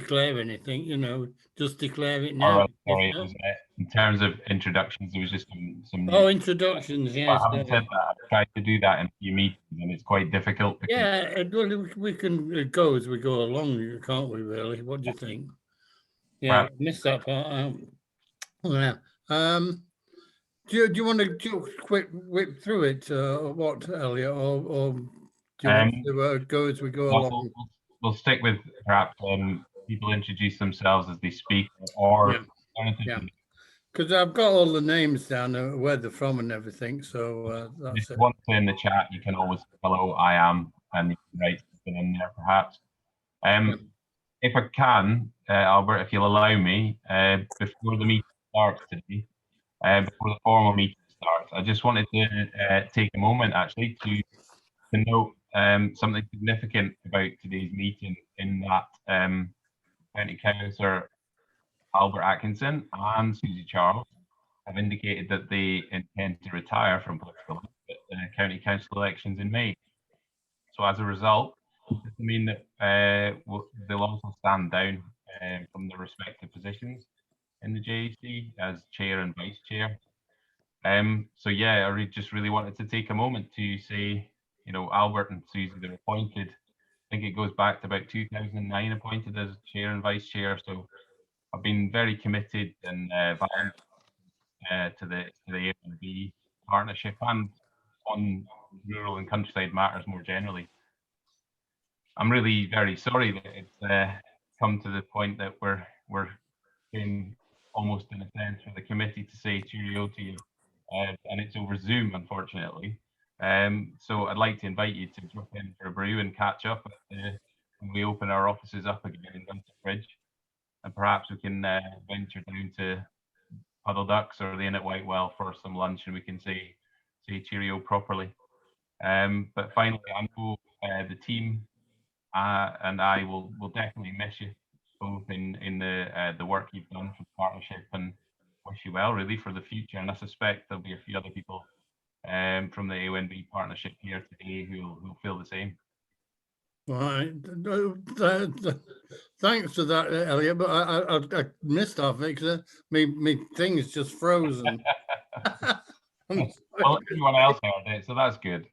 declare anything, just declare it All now. right, If sorry. It not, was, in terms of introductions, there was just some news. oh, introductions, But yes. having said that, I've tried to do that in a few meetings, and it's quite difficult because Yeah, well, we can go as we go along, can't we, really? What do you think? Yeah, perhaps missed that part out. Yeah. Um, do you want to just quick whip through it, or what, Elliot, or do you want um, to go as we go we'll, along? we'll, we'll stick with perhaps people introduce themselves as they speak, or Yeah, yeah. alternatively, Because I've got all the names down, where they're from and everything, so if that's you it. want to in the chat, you can always hello, I am, and you can write something in there perhaps. Yeah. If I can, Albert, if you'll allow me, before the meeting starts today, before the formal meeting starts, I just wanted to take a moment actually to note something significant about today's meeting in that County Councillor Albert Atkinson and Susie Charles have indicated that they intend to retire from political life at the County Council elections in May. So as a result, this will mean that they'll also stand down from their respective positions in the JEC as chair and vice chair. So yeah, I just really wanted to take a moment to say, Albert and Susie, they're appointed. I think it goes back to about 2009, appointed as chair and vice chair. So I've been very committed and valiant to the A&B partnership and on rural and countryside matters more generally. I'm really very sorry that it's come to the point that we're in almost in a sense for the committee to say cheerio to you, and it's over Zoom, unfortunately. So I'd like to invite you to drop in for a brew and catch up when we open our offices up again in Bridge, and perhaps we can venture down to Puddle Ducks or the Inn at Whitewell for some lunch, and we can say cheerio properly. But finally, I know the team and I will definitely miss you both in the work you've done for the partnership, and wish you well really for the future. And I suspect there'll be a few other people from the AONB partnership here today who'll feel the same. Right. Thanks for that, Elliot. But I missed off it because me thing's just frozen. Well, everyone else heard it, so that's good.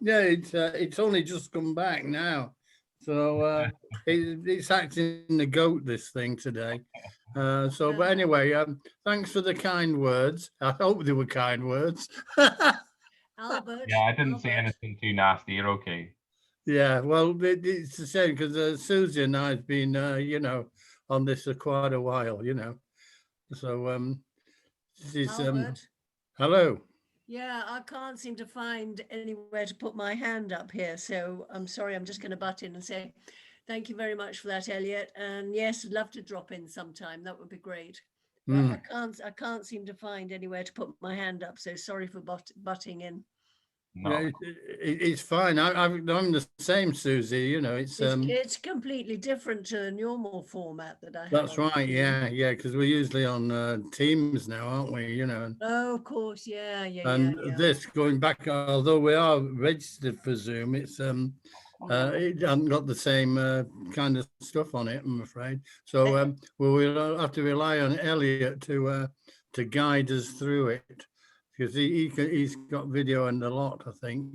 Yeah, it's only just come back now, so it's acting the goat, this thing today. But anyway, thanks for the kind words. I hope they were kind words. Albert. Yeah, I didn't say anything too nasty. You're okay. Yeah, well, it's the same because Susie and I have been, on this for quite a while, So she's hello. Yeah, I can't seem to find anywhere to put my hand up here, so I'm sorry. I'm just going to butt in and say thank you very much for that, Elliot. And yes, I'd love to drop in sometime. That would be great. But I can't seem to find anywhere to put my hand up. So sorry for butting in. No. Yeah, it's fine. I'm the same, Susie. It's completely different to the normal format that I have. That's right. Yeah, because we're usually on Teams now, aren't we? Oh, of course. Yeah. And this going back, although we are registered for Zoom, it's it hasn't got the same kind of stuff on it, I'm afraid. So we'll have to rely on Elliot to guide us through it, because he's got video and a lot, I think.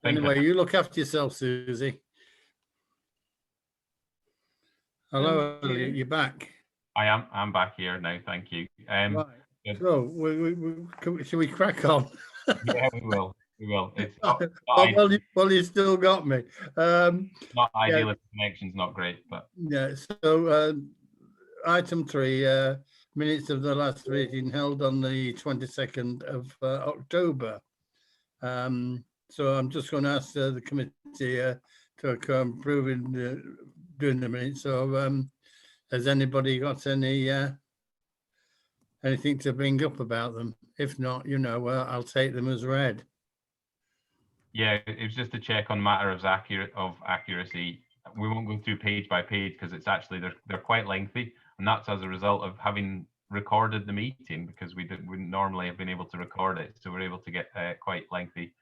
Anyway, you look after yourself, Susie. Hello, Elliot, you're back. I'm back here now. Thank you. Right. So, should we crack on? Yeah, we will. It's well, you still got me. Not ideal if the connection's not great, but yeah. So, item 3, minutes of the last meeting held on the 22nd of October. So I'm just going to ask the committee to approve doing the minutes. So, has anybody got anything to bring up about them? If not, I'll take them as read. Yeah, it was just a check on matters of accuracy. We won't go through page by page because it's actually they're quite lengthy, and that's as a result of having recorded the meeting, because we wouldn't normally have been able to record it, so we're able to get quite lengthy,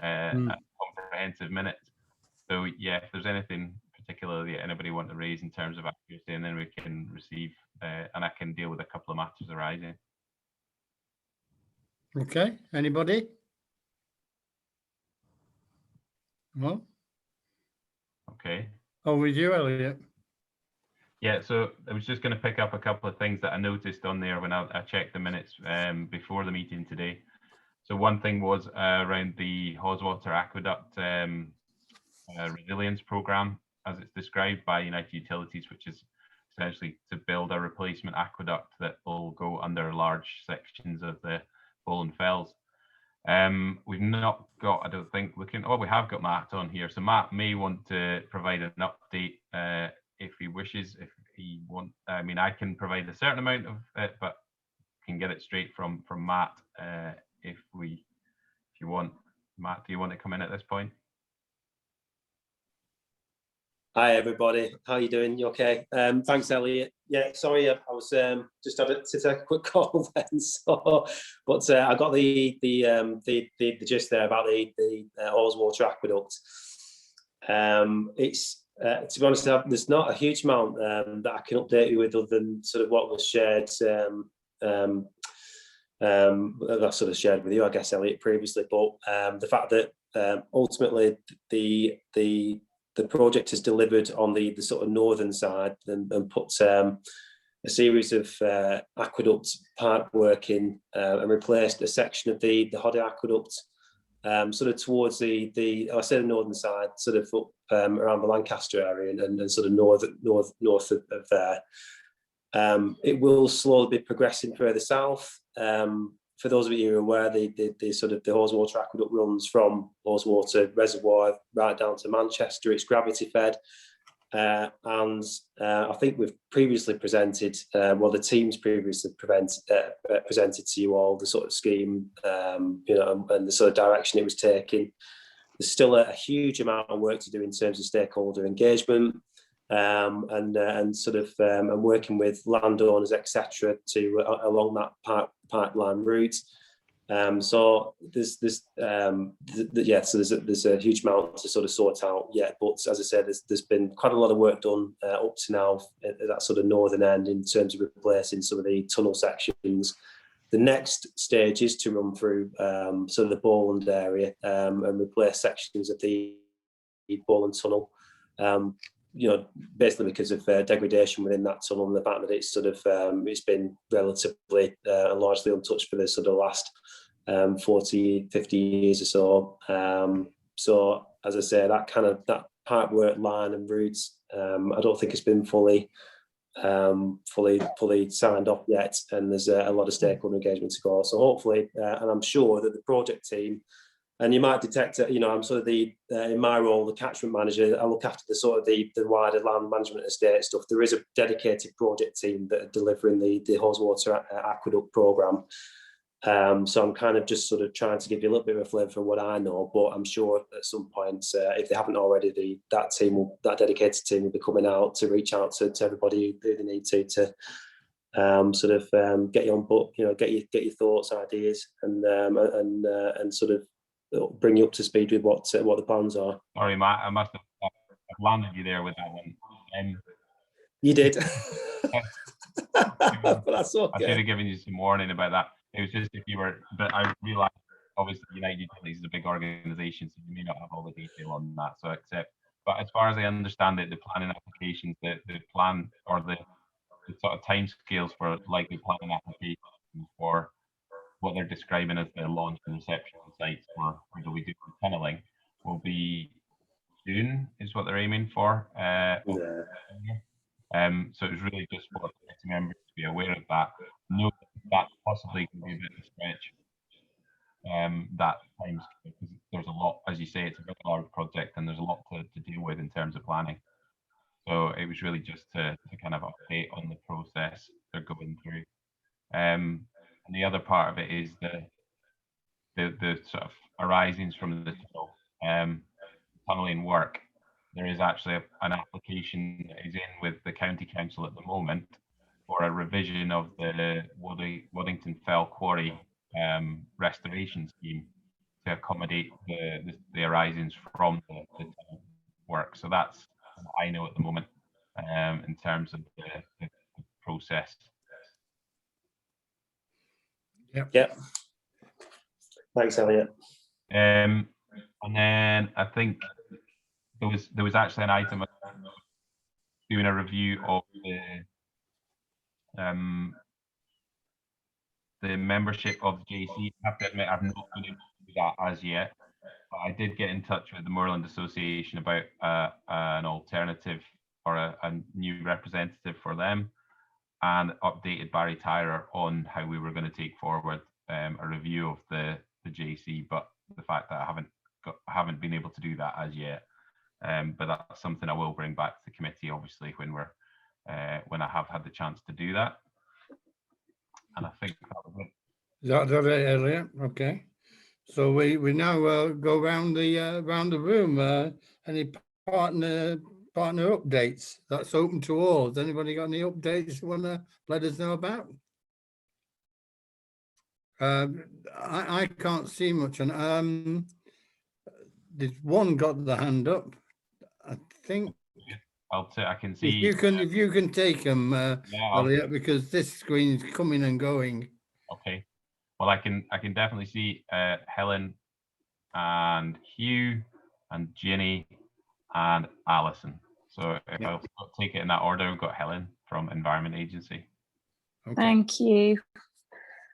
comprehensive minutes. So yeah, if there's anything particularly that anybody want to raise in terms of accuracy, and then we can receive and I can deal with a couple of matters arising. Okay, anybody? No? Okay. Oh, with you, Elliot? Yeah, so I was just going to pick up a couple of things that I noticed on there when I checked the minutes before the meeting today. So one thing was around the Haweswater Aqueduct resilience programme, as it's described by United Utilities, which is essentially to build a replacement aqueduct that will go under large sections of the Bowland Fells. We've not got, I don't think, we have got Matt on here. So Matt may want to provide an update if he wishes. If he wants, I mean, I can provide a certain amount of it, but can get it straight from Matt if you want. Matt, do you want to come in at this point? Hi everybody, how are you doing? You okay? Thanks, Elliot. Yeah, sorry, I was just had to take a quick call then. So, but I got the gist there about the Haweswater Aqueduct. It's to be honest, there's not a huge amount that I can update you with other than sort of what was shared. That I sort of shared with you, I guess, Elliot, previously. But the fact that ultimately the project is delivered on the sort of northern side and put a series of aqueduct pipe work in and replaced a section of the Hoddy Aqueduct sort of towards the I say the northern side, sort of up around the Lancaster area and sort of north of there. It will slowly be progressing further south. For those of you who are aware, the sort of the Haweswater Aqueduct runs from Haweswater Reservoir right down to Manchester. It's gravity fed, and I think we've previously presented, well, the teams previously presented to you all the sort of scheme, you know, and the sort of direction it was taking. There's still a huge amount of work to do in terms of stakeholder engagement. And sort of and working with landowners, etc., to along that pipeline route. So there's a huge amount to sort of sort out yet. But as I said, there's been quite a lot of work done up to now at that sort of northern end in terms of replacing some of the tunnel sections. The next stage is to run through sort of the Bowland area and replace sections of the Bowland tunnel. You know, basically because of degradation within that tunnel and the fact that it's sort of it's been relatively largely untouched for the sort of last 40, 50 years or so. So as I say, that pipe work line and routes, I don't think it's been fully signed off yet, and there's a lot of stakeholder engagement to go. So hopefully, and I'm sure that the project team. And you might detect, you know, I'm sort of in my role, the catchment manager. I look after the sort of the wider land management estate stuff. There is a dedicated project team that are delivering the Haweswater Aqueduct programme. So I'm kind of just sort of trying to give you a little bit of a flavour for what I know. But I'm sure at some point, if they haven't already, that dedicated team will be coming out to reach out to everybody who they need to sort of get you on board, you know, get your thoughts, ideas, and sort of bring you up to speed with what the plans are. Sorry, Matt, I must have landed you there with that one. You did. But that's okay. I should have given you some warning about that. It was just if you were, but I realised obviously United Utilities is a big organisation, so you may not have all the detail on that. So I accept. But as far as I understand it, the planning applications, the plan or the sort of timescales for likely planning applications for what they're describing as the launch and reception sites for where we do tunnelling will be June, is what they're aiming for. So it was really just for committee members to be aware of that. Know that possibly can be a bit of a stretch. That time scale, because there's a lot, as you say, it's a very large project and there's a lot to deal with in terms of planning. So it was really just to kind of update on the process they're going through. And the other part of it is the sort of arisings from the tunnelling work. There is actually an application that is in with the County Council at the moment for a revision of the Waddington Fell Quarry restoration scheme to accommodate the arisings from the tunnel work. So that's what I know at the moment in terms of the process. Yep. Thanks, Elliot. And then I think there was actually an item doing a review of the membership of the JC. I have to admit I've not been able to do that as yet, but I did get in touch with the Moorland Association about an alternative or a new representative for them, and updated Barry Tyrer on how we were going to take forward a review of the JC. But the fact that I haven't been able to do that as yet, but that's something I will bring back to the committee, obviously, when I have had the chance to do that. And I think that was it. Is that it, Elliot? Okay. So we now go round the room. Any partner updates? That's open to all. Has anybody got any updates you want to let us know about? I can't see much. And there's one got the hand up, I think. I can see. If you can take them, Elliot, because this screen is coming and going. Okay. Well, I can definitely see Helen and Hugh and Ginny and Alison. So if I'll take it in that order, we've got Helen from Environment Agency. Okay. Thank you.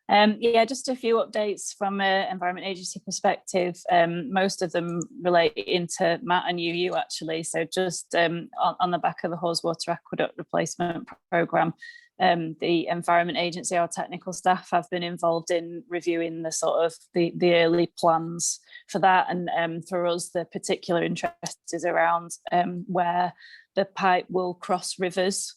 Yeah, just a few updates from an Environment Agency perspective. Most of them relate into Matt and you actually. So just on the back of the Haweswater Aqueduct Replacement Programme, the Environment Agency, our technical staff, have been involved in reviewing the sort of the early plans for that. And for us, the particular interest is around where the pipe will cross rivers,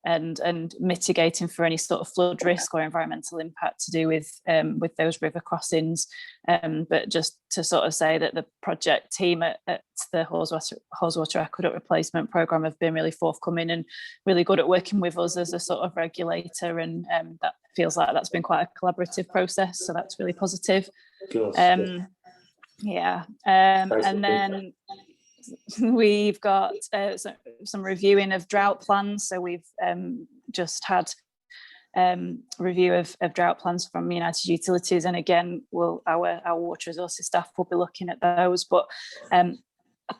and mitigating for any sort of flood risk or environmental impact to do with those river crossings. But just to sort of say that the project team at the Haweswater Aqueduct Replacement Programme have been really forthcoming and really good at working with us as a sort of regulator, and that feels like that's been quite a collaborative process, so that's really positive. Yeah, and then we've got some reviewing of drought plans. So we've just had review of drought plans from United Utilities, and again, our water resources staff will be looking at those. But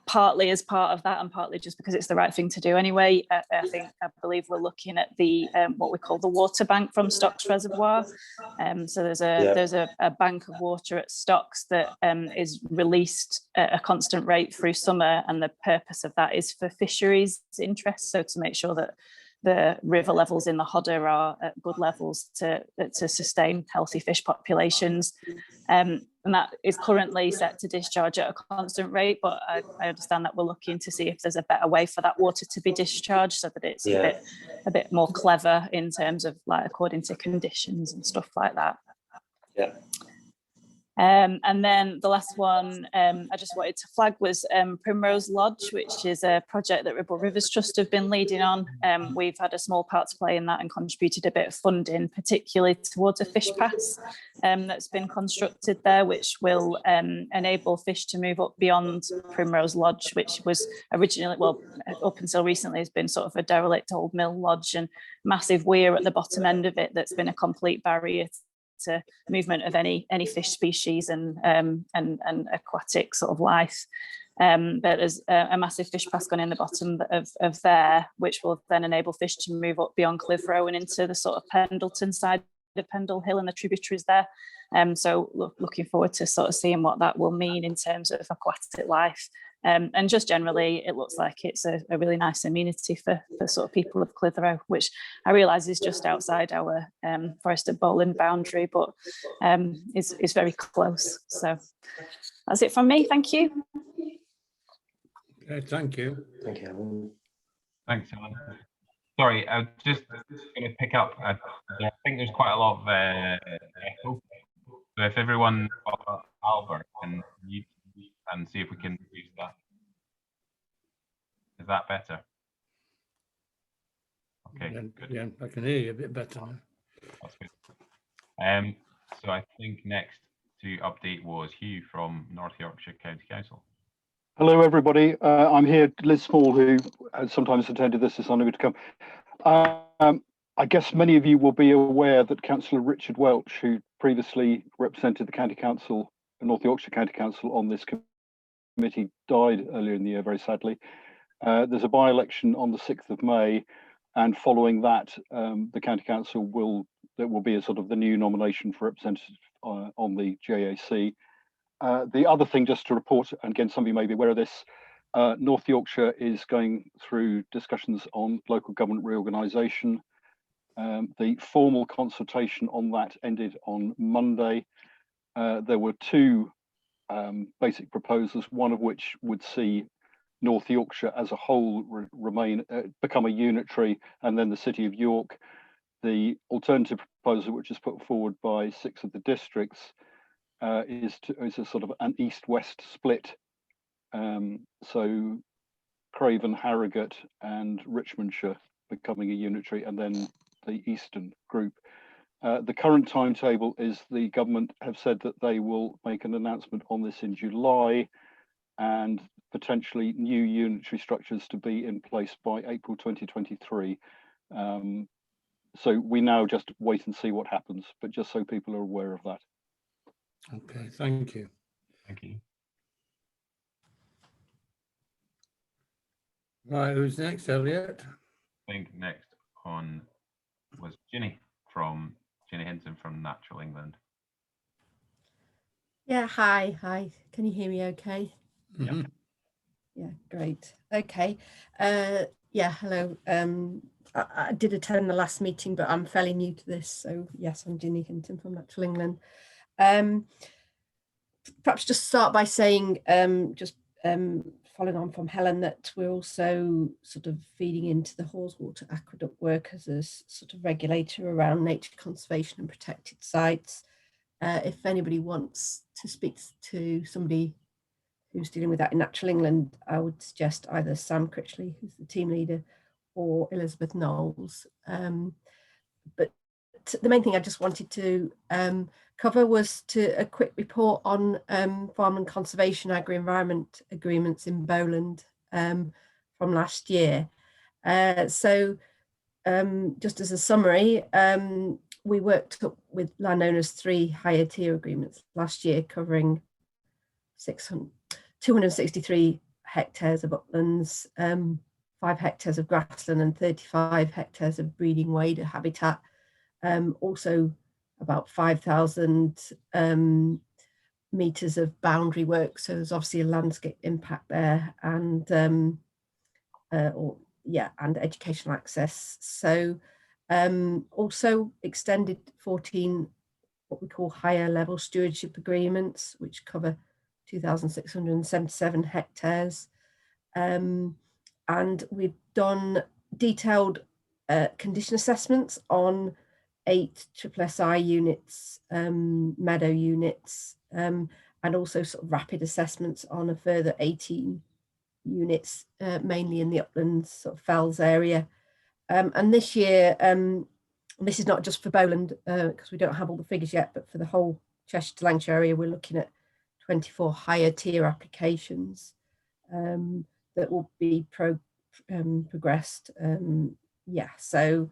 partly as part of that, and partly just because it's the right thing to do anyway, I believe we're looking at the what we call the water bank from Stocks Reservoir. So there's a bank of water at Stocks that is released at a constant rate through summer, and the purpose of that is for fisheries interests, so to make sure that the river levels in the Hodder are at good levels to sustain healthy fish populations. And that is currently set to discharge at a constant rate, but I understand that we're looking to see if there's a better way for that water to be discharged, so that it's a bit more clever in terms of, like, according to conditions and stuff like that. Yeah. And then the last one I just wanted to flag was Primrose Lodge, which is a project that Ribble Rivers Trust have been leading on. We've had a small part to play in that and contributed a bit of funding, particularly towards a fish pass that's been constructed there, which will enable fish to move up beyond Primrose Lodge, which was originally, well, up until recently, has been sort of a derelict old mill lodge and massive weir at the bottom end of it that's been a complete barrier to movement of any fish species and aquatic sort of life. But there's a massive fish pass gone in the bottom of there, which will then enable fish to move up beyond Clitheroe and into the sort of Pendleton side of Pendle Hill and the tributaries there. So looking forward to sort of seeing what that will mean in terms of aquatic life. And just generally, it looks like it's a really nice amenity for sort of people of Clitheroe, which I realise is just outside our Forest of Bowland boundary, but is very close. So that's it from me. Thank you. Okay, thank you. Thank you. Thanks, Helen. Sorry, I was just going to pick up. I think there's quite a lot of echo. So if everyone, Albert, can you and see if we can reduce that? Is that better? Okay, good. Yeah, I can hear you a bit better now. That's good. So I think next to update was Hugh from North Yorkshire County Council. Hello, everybody. I'm here, Liz Small, who has sometimes attended this, is unable to come. I guess many of you will be aware that Councillor Richard Welch, who previously represented the County Council, North Yorkshire County Council on this committee, died earlier in the year, very sadly. There's a by-election on the 6th of May, and following that, the County Council there will be a sort of the new nomination for representative on the JAC. The other thing, just to report, and again, some of you may be aware of this, North Yorkshire is going through discussions on local government reorganisation. The formal consultation on that ended on Monday. There were two basic proposals, one of which would see North Yorkshire as a whole become a unitary, and then the City of York. The alternative proposal, which is put forward by 6 of the districts, is a sort of an east-west split. So Craven, Harrogate and Richmondshire becoming a unitary, and then the eastern group. The current timetable is the government have said that they will make an announcement on this in July, and potentially new unitary structures to be in place by April 2023. So we now just wait and see what happens, but just so people are aware of that. Okay, thank you. Thank you. Right, who's next, Elliot? I think next on was Ginny Hinton from Natural England. Yeah, hi. Can you hear me okay? Mhm. Yeah, great. Okay. Yeah, hello. I did attend the last meeting, but I'm fairly new to this. So yes, I'm Ginny Hinton from Natural England. Perhaps just start by saying, following on from Helen, that we're also sort of feeding into the Haweswater Aqueduct work as a sort of regulator around nature conservation and protected sites. If anybody wants to speak to somebody who's dealing with that in Natural England, I would suggest either Sam Critchley, who's the team leader, or Elizabeth Knowles. But the main thing I just wanted to cover was a quick report on farmland conservation agri-environment agreements in Bowland from last year. So just as a summary, we worked up with landowners 3 higher tier agreements last year covering 263 hectares of uplands, 5 hectares of grassland and 35 hectares of breeding waders habitat. Also about 5,000 meters of boundary work. So there's obviously a landscape impact there, and and educational access. So also extended 14 what we call higher level stewardship agreements, which cover 2,677 hectares. And we've done detailed condition assessments on 8 SSI units, meadow units, and also sort of rapid assessments on a further 18 units, mainly in the uplands, sort of fells area. And this year, this is not just for Bowland, because we don't have all the figures yet, but for the whole Cheshire to Lancashire area, we're looking at 24 higher tier applications that will be progressed. Yeah, so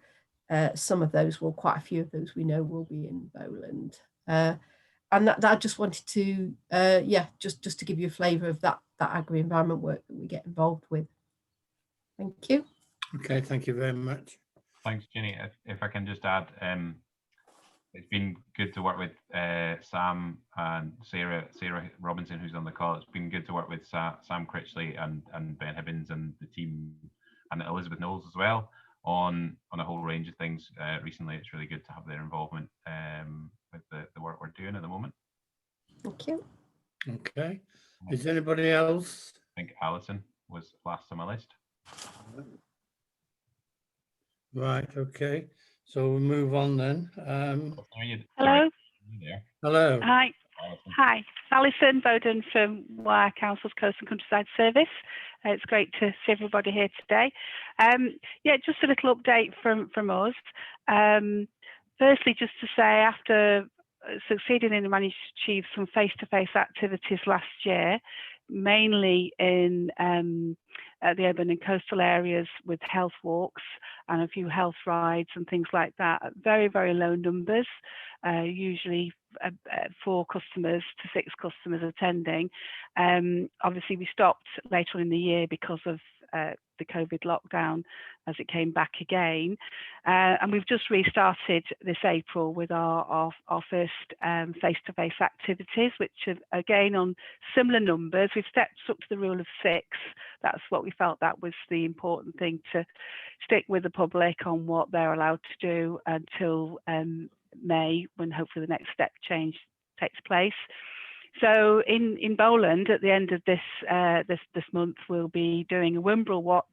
some of those quite a few of those we know will be in Bowland. And that I just wanted to, just to give you a flavour of that agri-environment work that we get involved with. Thank you. Okay, thank you very much. Thanks, Ginny. If I can just add, it's been good to work with Sam and Sarah Robinson, who's on the call. It's been good to work with Sam Critchley and Ben Hibbins and the team, and Elizabeth Knowles as well, on a whole range of things recently. It's really good to have their involvement with the work we're doing at the moment. Thank you. Okay. Is anybody else? I think Alison was last on my list. Right, okay. So we'll move on then. Hello. Hello. Hi. Hi. Alison Bowden from Wire Council's Coast and Countryside Service. It's great to see everybody here today. Yeah, just a little update from us. Firstly, just to say, after succeeding in managing to achieve some face-to-face activities last year, mainly in the urban and coastal areas with health walks and a few health rides and things like that. Very, very low numbers, usually 4 customers to 6 customers attending. Obviously, we stopped later on in the year because of the COVID lockdown as it came back again. And we've just restarted this April with our first face-to-face activities, which are again on similar numbers. We've stepped up to the rule of 6. That's what we felt that was the important thing, to stick with the public on what they're allowed to do until May, when hopefully the next step change takes place. So in Bowland, at the end of this month, we'll be doing a Wimbrel watch,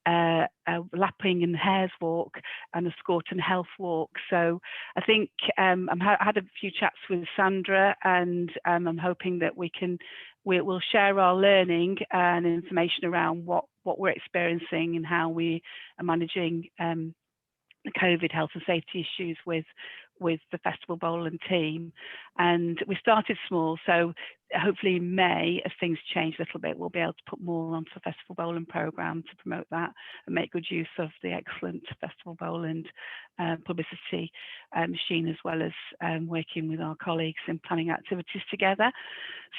a lapping and hares walk, and a Scort and health walk. So I think I had a few chats with Sandra, and I'm hoping that we'll share our learning and information around what we're experiencing and how we are managing the COVID health and safety issues with the Festival Bowland team. And we started small, so hopefully in May, as things change a little bit, we'll be able to put more onto the Festival Bowland programme to promote that and make good use of the excellent Festival Bowland publicity machine, as well as working with our colleagues in planning activities together.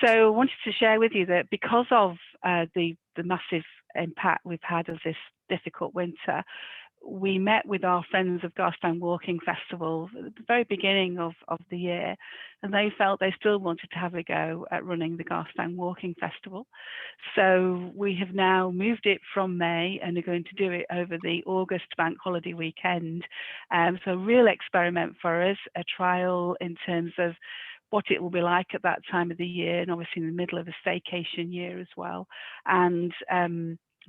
So I wanted to share with you that because of the massive impact we've had of this difficult winter, we met with our friends of Garstang Walking Festival at the very beginning of the year, and they felt they still wanted to have a go at running the Garstang Walking Festival. So we have now moved it from May and are going to do it over the August bank holiday weekend. So a real experiment for us, a trial in terms of what it will be like at that time of the year, and obviously in the middle of a staycation year as well. And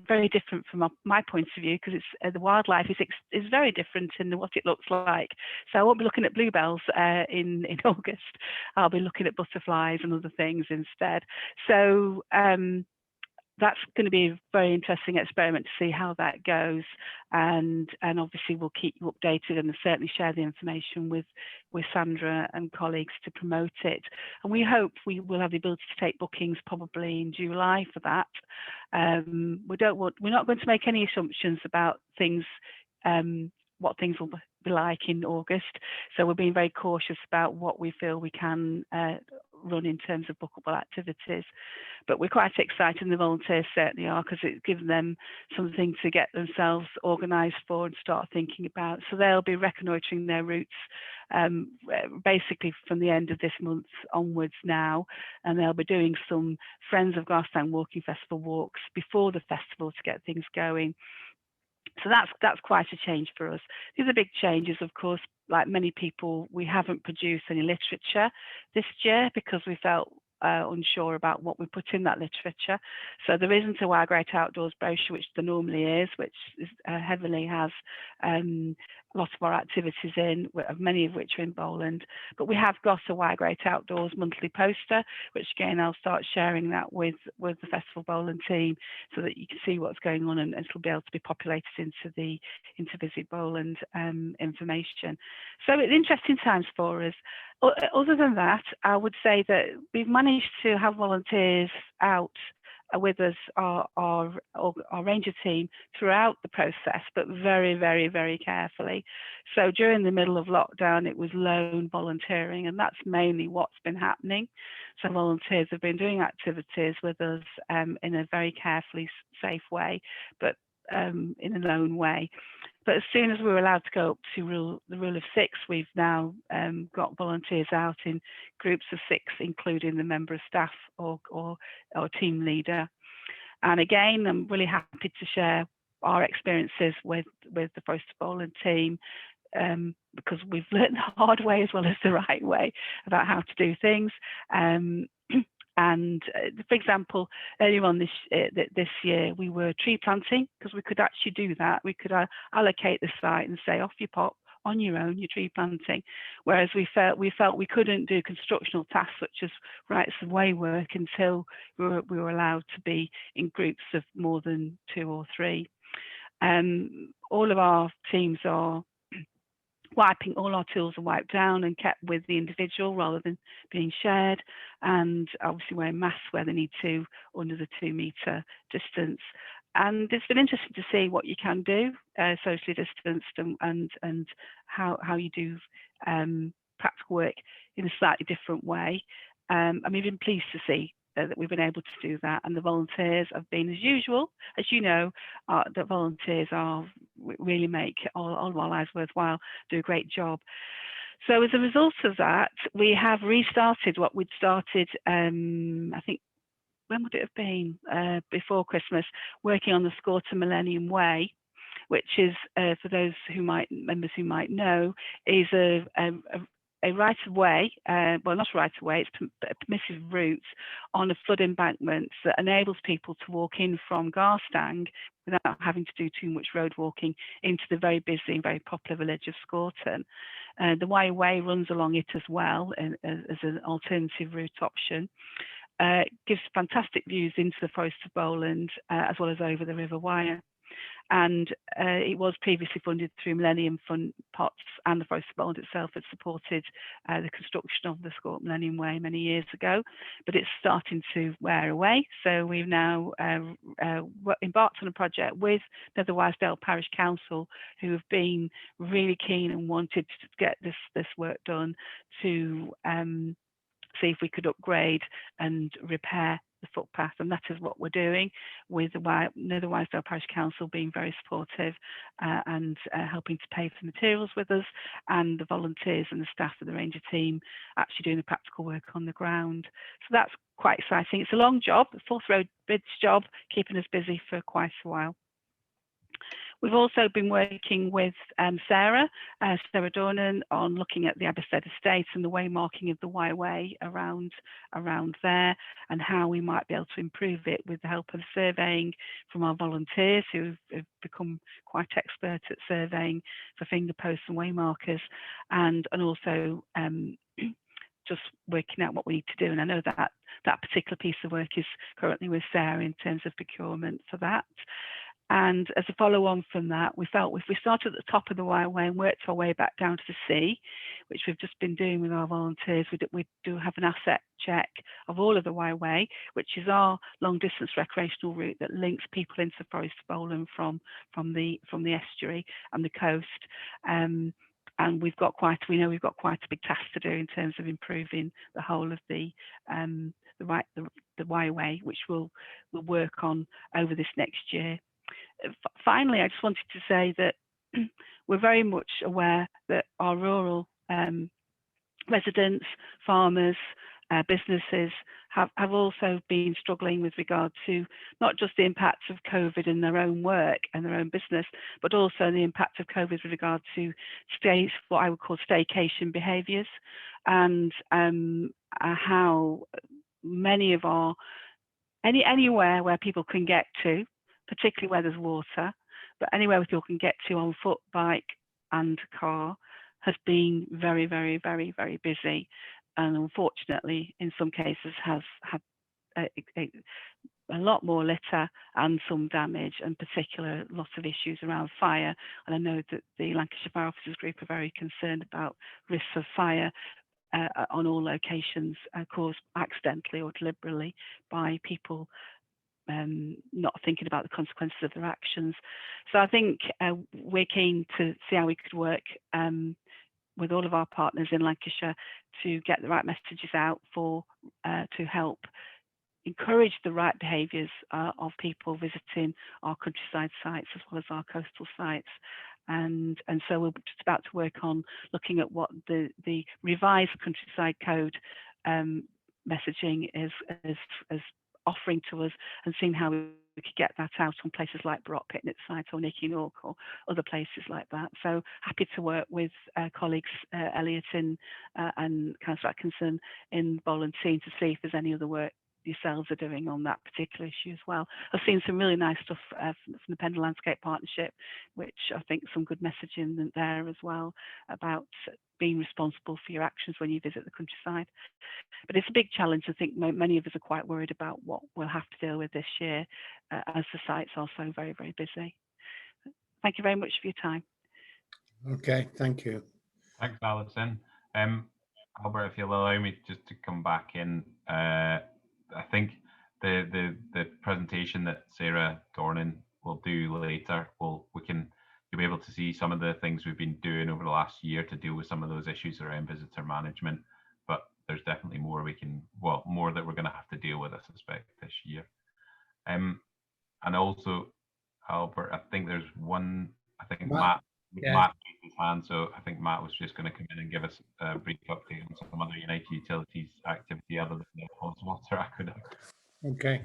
very different from my point of view, because it's the wildlife is very different in what it looks like. So I won't be looking at bluebells in August. I'll be looking at butterflies and other things instead. So that's going to be a very interesting experiment to see how that goes, and obviously we'll keep you updated and certainly share the information with Sandra and colleagues to promote it. And we hope we will have the ability to take bookings probably in July for that. We're not going to make any assumptions about things, what things will be like in August. So we're being very cautious about what we feel we can run in terms of bookable activities. But we're quite excited, and the volunteers certainly are, because it gives them something to get themselves organised for and start thinking about. So they'll be reconnoitring their routes basically from the end of this month onwards now, and they'll be doing some Friends of Garstang Walking Festival walks before the festival to get things going. So that's quite a change for us. The other big change is, of course, like many people, we haven't produced any literature this year because we felt unsure about what we put in that literature. So there isn't a Wild Great Outdoors brochure, which there normally is, which is, heavily has lots of our activities in, many of which are in Bowland. But we have got a Wild Great Outdoors monthly poster, which again, I'll start sharing that with the Festival Bowland team so that you can see what's going on, and it'll be able to be populated into Visit Bowland information. So it's interesting times for us. Other than that, I would say that we've managed to have volunteers out with us, our ranger team, throughout the process, but very, very, very carefully. So during the middle of lockdown, it was lone volunteering, and that's mainly what's been happening. So volunteers have been doing activities with us in a very carefully safe way, but in a lone way. But as soon as we were allowed to go up to the rule of 6, we've now got volunteers out in groups of 6, including the member of staff or team leader. And again, I'm really happy to share our experiences with the Forest Bowland team, because we've learned the hard way as well as the right way about how to do things. And for example, earlier on this year, we were tree planting, because we could actually do that. We could allocate the site and say, off you pop, on your own, you're tree planting. Whereas we felt we couldn't do constructional tasks such as rights of way work until we were allowed to be in groups of more than 2 or 3. All of our teams are wiping, all our tools are wiped down and kept with the individual rather than being shared, and obviously wearing masks where they need to under the 2-metre distance. And it's been interesting to see what you can do socially distanced and how you do practical work in a slightly different way. I'm even pleased to see that we've been able to do that, and the volunteers have been, as usual, as you know, the volunteers really make all of our lives worthwhile, do a great job. So as a result of that, we have restarted what we'd started, I think, when would it have been? Before Christmas, working on the Scorta Millennium Way, which is, for those members who might know, is a right of way, well, not a right of way, it's a permissive route on a flood embankment that enables people to walk in from Garstang without having to do too much road walking into the very busy and very popular village of Scorton. The Y Way runs along it as well as an alternative route option. Gives fantastic views into the Forest of Bowland as well as over the River Wyre. And it was previously funded through Millennium Fund pots, and the Forest of Bowland itself had supported the construction of the Scorta Millennium Way many years ago, but it's starting to wear away. So we've now embarked on a project with the Wisdale Parish Council, who have been really keen and wanted to get this work done to see if we could upgrade and repair the footpath, and that is what we're doing, with the Wisdale Parish Council being very supportive and helping to pay for materials with us, and the volunteers and the staff of the Ranger team actually doing the practical work on the ground. So that's quite exciting. It's a long job, a Forth Road Bridge job, keeping us busy for quite a while. We've also been working with Sarah Dornan on looking at the Aberstead Estate and the waymarking of the Y Way around there, and how we might be able to improve it with the help of surveying from our volunteers, who have become quite expert at surveying for finger posts and waymarkers, and also just working out what we need to do. And I know that that particular piece of work is currently with Sarah in terms of procurement for that. And as a follow on from that, we felt if we started at the top of the Y Way and worked our way back down to the sea, which we've just been doing with our volunteers, we do have an asset check of all of the Y Way, which is our long distance recreational route that links people into the Forest of Bowland from the estuary and the coast. And we've got quite a big task to do in terms of improving the whole of the Y Way, which we'll work on over this next year. Finally, I just wanted to say that we're very much aware that our rural residents, farmers, businesses have also been struggling with regard to not just the impacts of COVID in their own work and their own business, but also the impact of COVID with regard to what I would call staycation behaviours, and how many of our anywhere where people can get to, particularly where there's water, but anywhere where people can get to on foot, bike and car, has been very, very, very, very busy, and unfortunately in some cases has had a lot more litter and some damage, and particular lots of issues around fire. And I know that the Lancashire Fire Officers Group are very concerned about risks of fire on all locations caused accidentally or deliberately by people not thinking about the consequences of their actions. So I think we're keen to see how we could work with all of our partners in Lancashire to get the right messages out to help encourage the right behaviours of people visiting our countryside sites as well as our coastal sites. And so we're just about to work on looking at what the revised countryside code messaging is offering to us, and seeing how we could get that out on places like Brock Picnic Site or Nicky Nork or other places like that. So happy to work with colleagues Elliot and Councillor Atkinson in Bowland team to see if there's any other work yourselves are doing on that particular issue as well. I've seen some really nice stuff from the Pendle Landscape Partnership, which I think some good messaging there as well about being responsible for your actions when you visit the countryside. But it's a big challenge. I think many of us are quite worried about what we'll have to deal with this year as the sites are so very, very busy. Thank you very much for your time. Okay, thank you. Thanks, Alison. Albert, if you'll allow me just to come back in, I think the presentation that Sarah Dornan will do later, you'll be able to see some of the things we've been doing over the last year to deal with some of those issues around visitor management. But there's definitely more more that we're going to have to deal with, I suspect, this year. And also, Albert, I think there's one. I think Matt raised his hand, so I think Matt was just going to come in and give us a brief update on some other United Utilities activity other than the Water Aqueduct. Okay.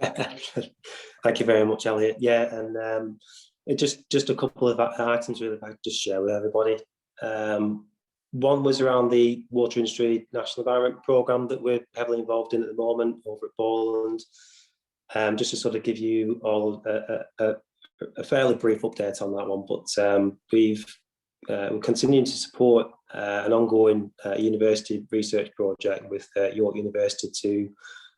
Thank you very much, Elliot. Yeah, and just a couple of items really I'd just share with everybody. One was around the Water Industry National Environment Programme that we're heavily involved in at the moment over at Bowland. Just to sort of give you all a fairly brief update on that one, but we're continuing to support an ongoing university research project with York University to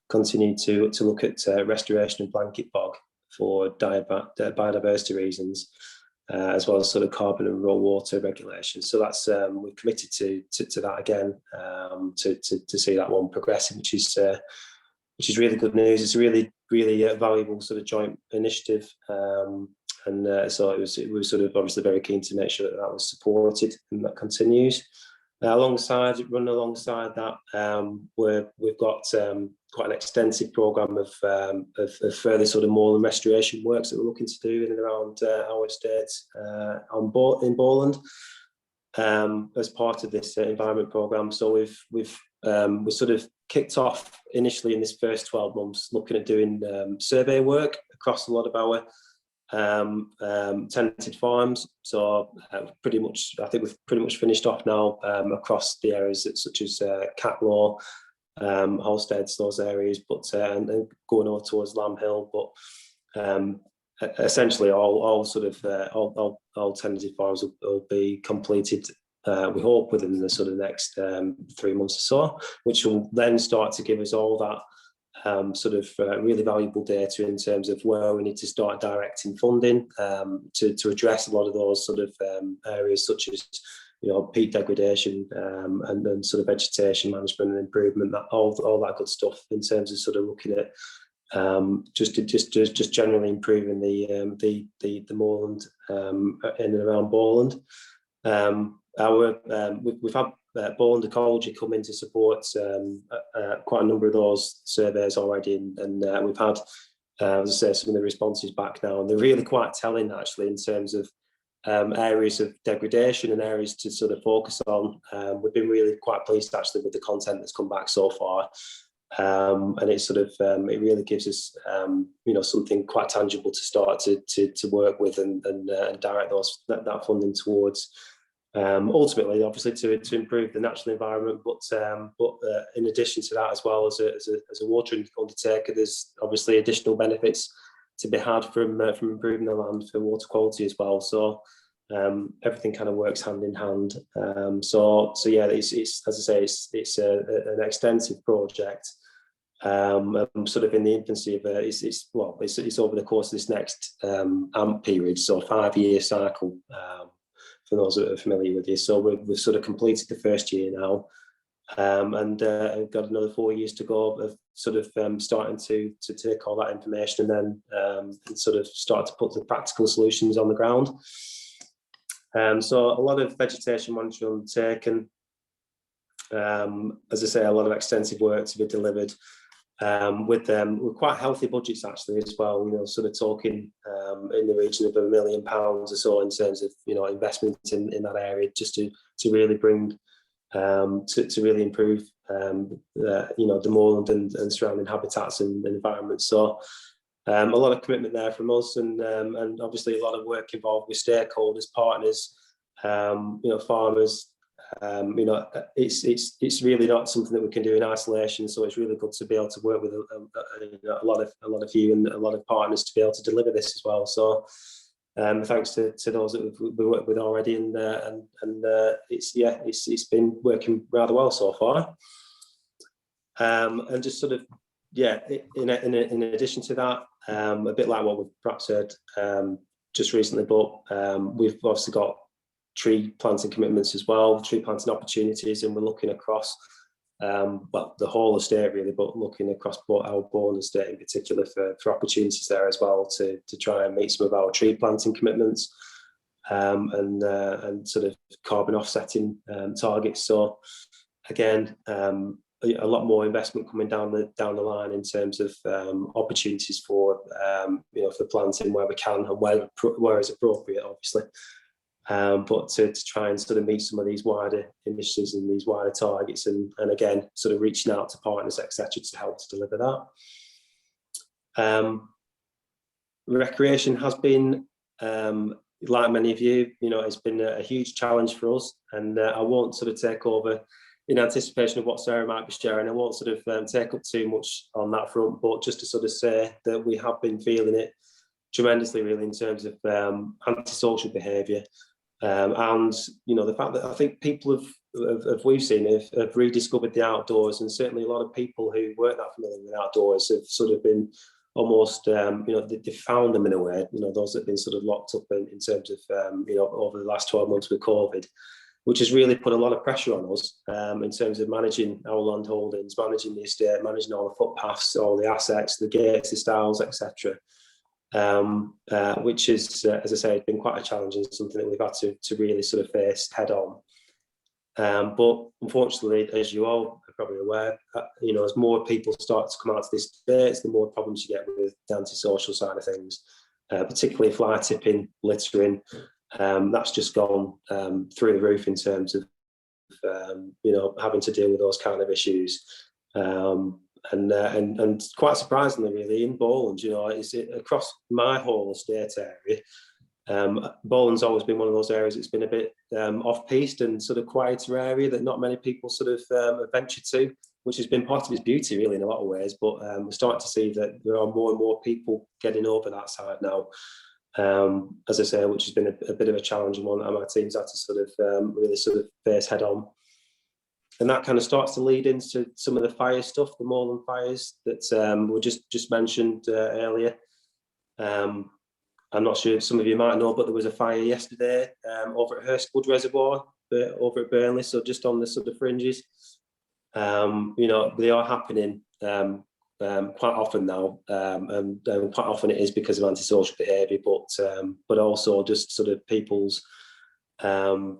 continue to look at restoration of blanket bog for biodiversity reasons, as well as sort of carbon and raw water regulations. So that's we're committed to that again, to see that one progressing, which is really good news. It's a really valuable sort of joint initiative, and so we were sort of obviously very keen to make sure that was supported and that continues. Alongside that, we've got quite an extensive programme of further sort of moorland restoration works that we're looking to do in and around our estate in Bowland, as part of this environment programme. So we've sort of kicked off initially in this first 12 months looking at doing survey work across a lot of our tenanted farms. So pretty much, I think we've pretty much finished off now across the areas such as Catlaw, Holsteads, those areas, but and going over towards Lamb Hill. But essentially all tenanted farms will be completed, we hope, within the sort of next 3 months or so, which will then start to give us all that really valuable data in terms of where we need to start directing funding to address a lot of those sort of areas such as, you know, peat degradation, and then sort of vegetation management and improvement, that all that good stuff in terms of sort of looking at just generally improving the moorland in and around Bowland. We've had Bowland Ecology come in to support quite a number of those surveys already, and we've had, as I say, some of the responses back now, and they're really quite telling actually in terms of areas of degradation and areas to sort of focus on. We've been really quite pleased actually with the content that's come back so far, and it's sort of it really gives us you know, something quite tangible to start to work with and direct that funding towards. Ultimately, obviously, to improve the natural environment, but in addition to that, as well as a water undertaker, there's obviously additional benefits to be had from improving the land for water quality as well. So everything kind of works hand in hand. So yeah, it's as I say, it's an extensive project. Sort of in the infancy of it's over the course of this next AMP period, so 5-year cycle. For those that are familiar with this, so we've sort of completed the first year now, and got another 4 years to go of sort of starting to take all that information and then sort of start to put the practical solutions on the ground. So a lot of vegetation monitoring undertaken. As I say, a lot of extensive work to be delivered. With quite healthy budgets actually as well, you know, sort of talking in the region of £1 million or so in terms of, you know, investment in that area, just to really bring to really improve you know, the moorland and surrounding habitats and environments. So a lot of commitment there from us, and obviously a lot of work involved with stakeholders, partners, you know, farmers. You know, it's really not something that we can do in isolation. So it's really good to be able to work with a lot of you and a lot of partners to be able to deliver this as well. So thanks to those that we worked with already, and it's been working rather well so far. And just sort of, yeah, in addition to that, a bit like what we've perhaps heard just recently, but we've obviously got tree planting commitments as well, tree planting opportunities, and we're looking across well, the whole estate really, but looking across our Bowland estate in particular for opportunities there as well to try and meet some of our tree planting commitments and sort of carbon offsetting targets. So again, a lot more investment coming down the line in terms of opportunities for for planting where we can and where is appropriate, obviously. But to try and sort of meet some of these wider initiatives and these wider targets, and again, sort of reaching out to partners, etc., to help to deliver that. Recreation has been, like many of you, it's been a huge challenge for us, and I won't sort of take over in anticipation of what Sarah might be sharing. I won't sort of take up too much on that front, but just to sort of say that we have been feeling it tremendously, really, in terms of antisocial behaviour. And the fact that I think people we've seen have rediscovered the outdoors, and certainly a lot of people who weren't that familiar with outdoors have sort of been almost they found them in a way, those that have been sort of locked up in terms of over the last 12 months with COVID, which has really put a lot of pressure on us in terms of managing our land holdings, managing the estate, managing all the footpaths, all the assets, the gates, the stiles, etc. Which is, as I say, been quite a challenge and something that we've had to really sort of face head on. But unfortunately, as you all are probably aware, as more people start to come out to these debates, the more problems you get with the antisocial side of things, particularly fly tipping, littering. That's just gone through the roof in terms of having to deal with those kind of issues. And quite surprisingly, really, in Bowland, it's across my whole estate area. Bowland's always been one of those areas that's been a bit off-piste and sort of quieter area that not many people sort of venture to, which has been part of its beauty, really, in a lot of ways. But we're starting to see that there are more and more people getting over that side now. As I say, which has been a bit of a challenging one that my team's had to sort of really sort of face head on. And that kind of starts to lead into some of the fire stuff, the moorland fires that were just mentioned earlier. I'm not sure some of you might know, but there was a fire yesterday over at Hurstwood Reservoir, over at Burnley, so just on the sort of fringes. They are happening quite often now, and quite often it is because of antisocial behaviour, but also just sort of people's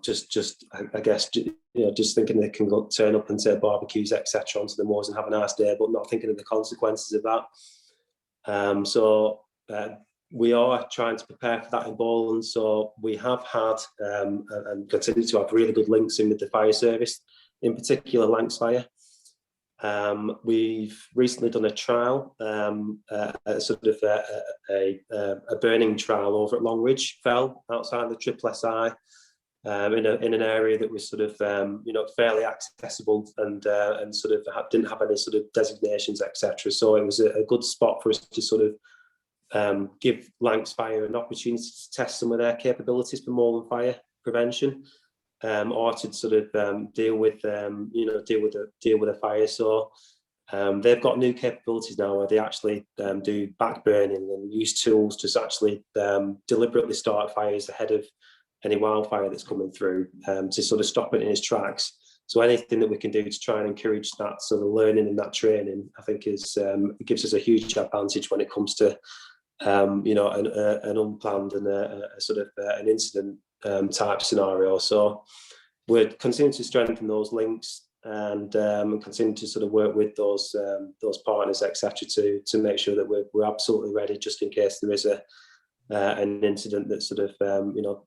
just I guess just thinking they can go turn up and say barbecues, etc., onto the moors and have a nice day, but not thinking of the consequences of that. So we are trying to prepare for that in Bowland. So we have had and continue to have really good links in with the fire service, in particular Lancs Fire. We've recently done a trial, sort of a burning trial over at Longridge Fell outside the Triple SI, in an area that was sort of fairly accessible and sort of didn't have any sort of designations, etc. So it was a good spot for us to sort of give Lancs Fire an opportunity to test some of their capabilities for moorland fire prevention. Or to sort of deal with a fire. So they've got new capabilities now where they actually do back burning and use tools to actually deliberately start fires ahead of any wildfire that's coming through, to sort of stop it in its tracks. So anything that we can do to try and encourage that sort of learning and that training, I think is gives us a huge advantage when it comes to an unplanned and a sort of an incident type scenario. So we're continuing to strengthen those links and continue to sort of work with those partners, etc., to make sure that we're absolutely ready just in case there is an incident that sort of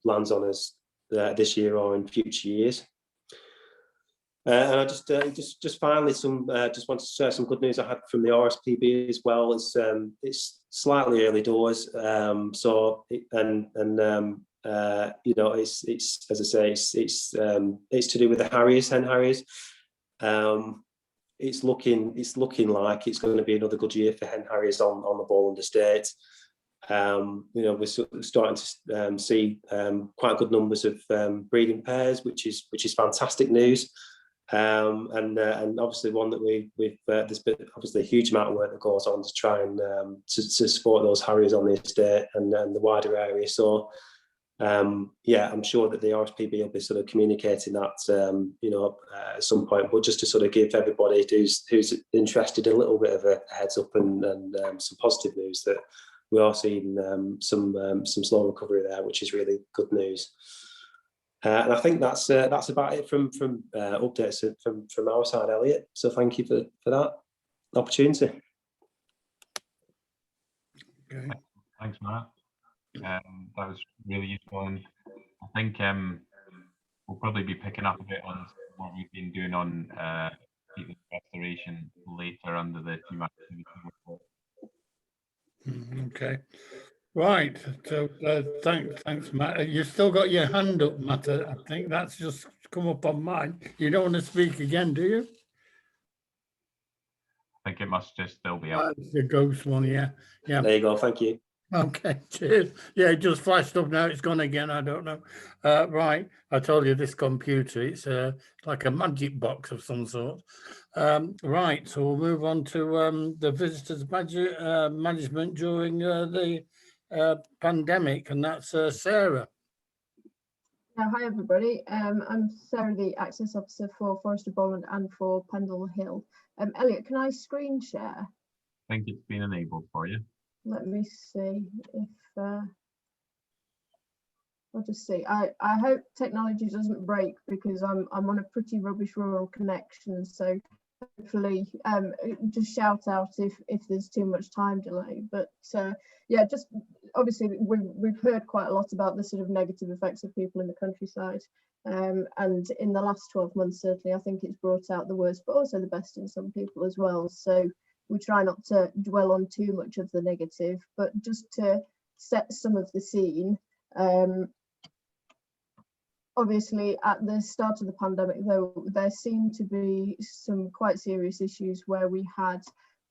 lands on us this year or in future years. And I just finally just want to share some good news I had from the RSPB as well. It's slightly early doors, so it's as I say, it's to do with the Harriers, hen Harriers. It's looking like it's going to be another good year for hen Harriers on the Bowland estate. We're starting to see quite good numbers of breeding pairs, which is fantastic news. And obviously one that we've there's been obviously a huge amount of work that goes on to try and to support those harriers on the estate and the wider area. So yeah, I'm sure that the RSPB will be sort of communicating that, you know, at some point, but just to sort of give everybody who's interested a little bit of a heads up and some positive news that we are seeing some slow recovery there, which is really good news. And I think that's about it from updates from our side, Elliot. So thank you for that opportunity. Okay. Thanks, Matt. That was really useful, and I think we'll probably be picking up a bit on what we've been doing on peatland restoration later under the team activity report. Okay. Right. So thanks, Matt. You've still got your hand up, Matt. I think that's just come up on mine. You don't want to speak again, do you? I think it must just still be up. That's the ghost one, yeah. Yeah. There you go. Thank you. Okay, cheers. Yeah, it just flashed up now. It's gone again. I don't know. Right. I told you this computer, it's like a magic box of some sort. Right. So we'll move on to the visitors management during the pandemic, and that's Sarah. Hi everybody, I'm Sarah, the Access Officer for Forest of Bowland and for Pendle Hill. Elliot, can I screen share? I think it's been enabled for you. Let me see if, I'll just see. I hope technology doesn't break because I'm on a pretty rubbish rural connection, so hopefully just shout out if there's too much time delay. But yeah, just obviously we've heard quite a lot about the sort of negative effects of people in the countryside, and in the last 12 months certainly I think it's brought out the worst but also the best in some people as well. So we try not to dwell on too much of the negative, but just to set some of the scene. Obviously, at the start of the pandemic, though, there seemed to be some quite serious issues where we had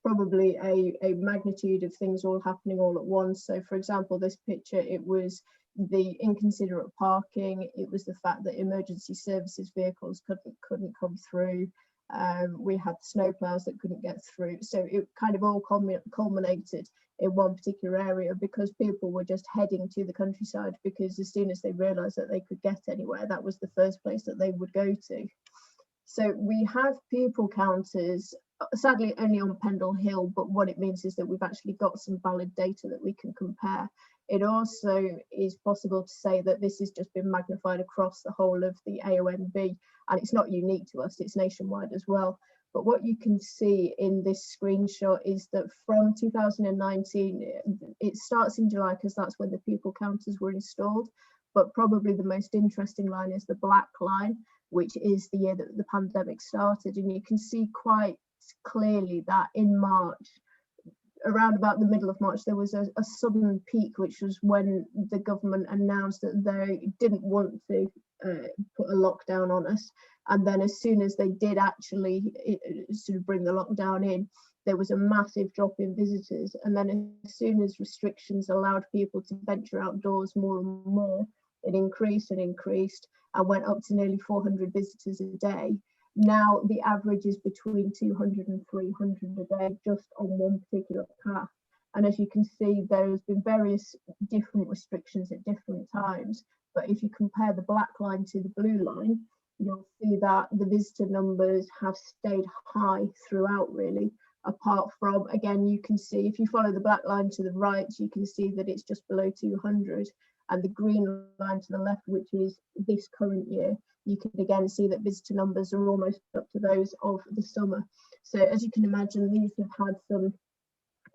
probably a magnitude of things all happening all at once. So, for example, this picture, it was the inconsiderate parking, it was the fact that emergency services vehicles couldn't come through. We had snowplows that couldn't get through. So it kind of all culminated in one particular area because people were just heading to the countryside because as soon as they realised that they could get anywhere, that was the first place that they would go to. So we have people counters, sadly only on Pendle Hill, but what it means is that we've actually got some valid data that we can compare. It also is possible to say that this has just been magnified across the whole of the AONB, and it's not unique to us, it's nationwide as well. But what you can see in this screenshot is that from 2019, it starts in July because that's when the people counters were installed, but probably the most interesting line is the black line, which is the year that the pandemic started. And you can see quite clearly that in March, around about the middle of March, there was a sudden peak, which was when the government announced that they didn't want to put a lockdown on us. And then as soon as they did actually sort of bring the lockdown in, there was a massive drop in visitors. And then as soon as restrictions allowed people to venture outdoors more and more, it increased and increased and went up to nearly 400 visitors a day. Now the average is between 200 and 300 a day just on one particular path. And as you can see, there has been various different restrictions at different times. But if you compare the black line to the blue line, you'll see that the visitor numbers have stayed high throughout really, apart from, again, you can see if you follow the black line to the right, you can see that it's just below 200. And the green line to the left, which is this current year, you can again see that visitor numbers are almost up to those of the summer. So as you can imagine, these have had some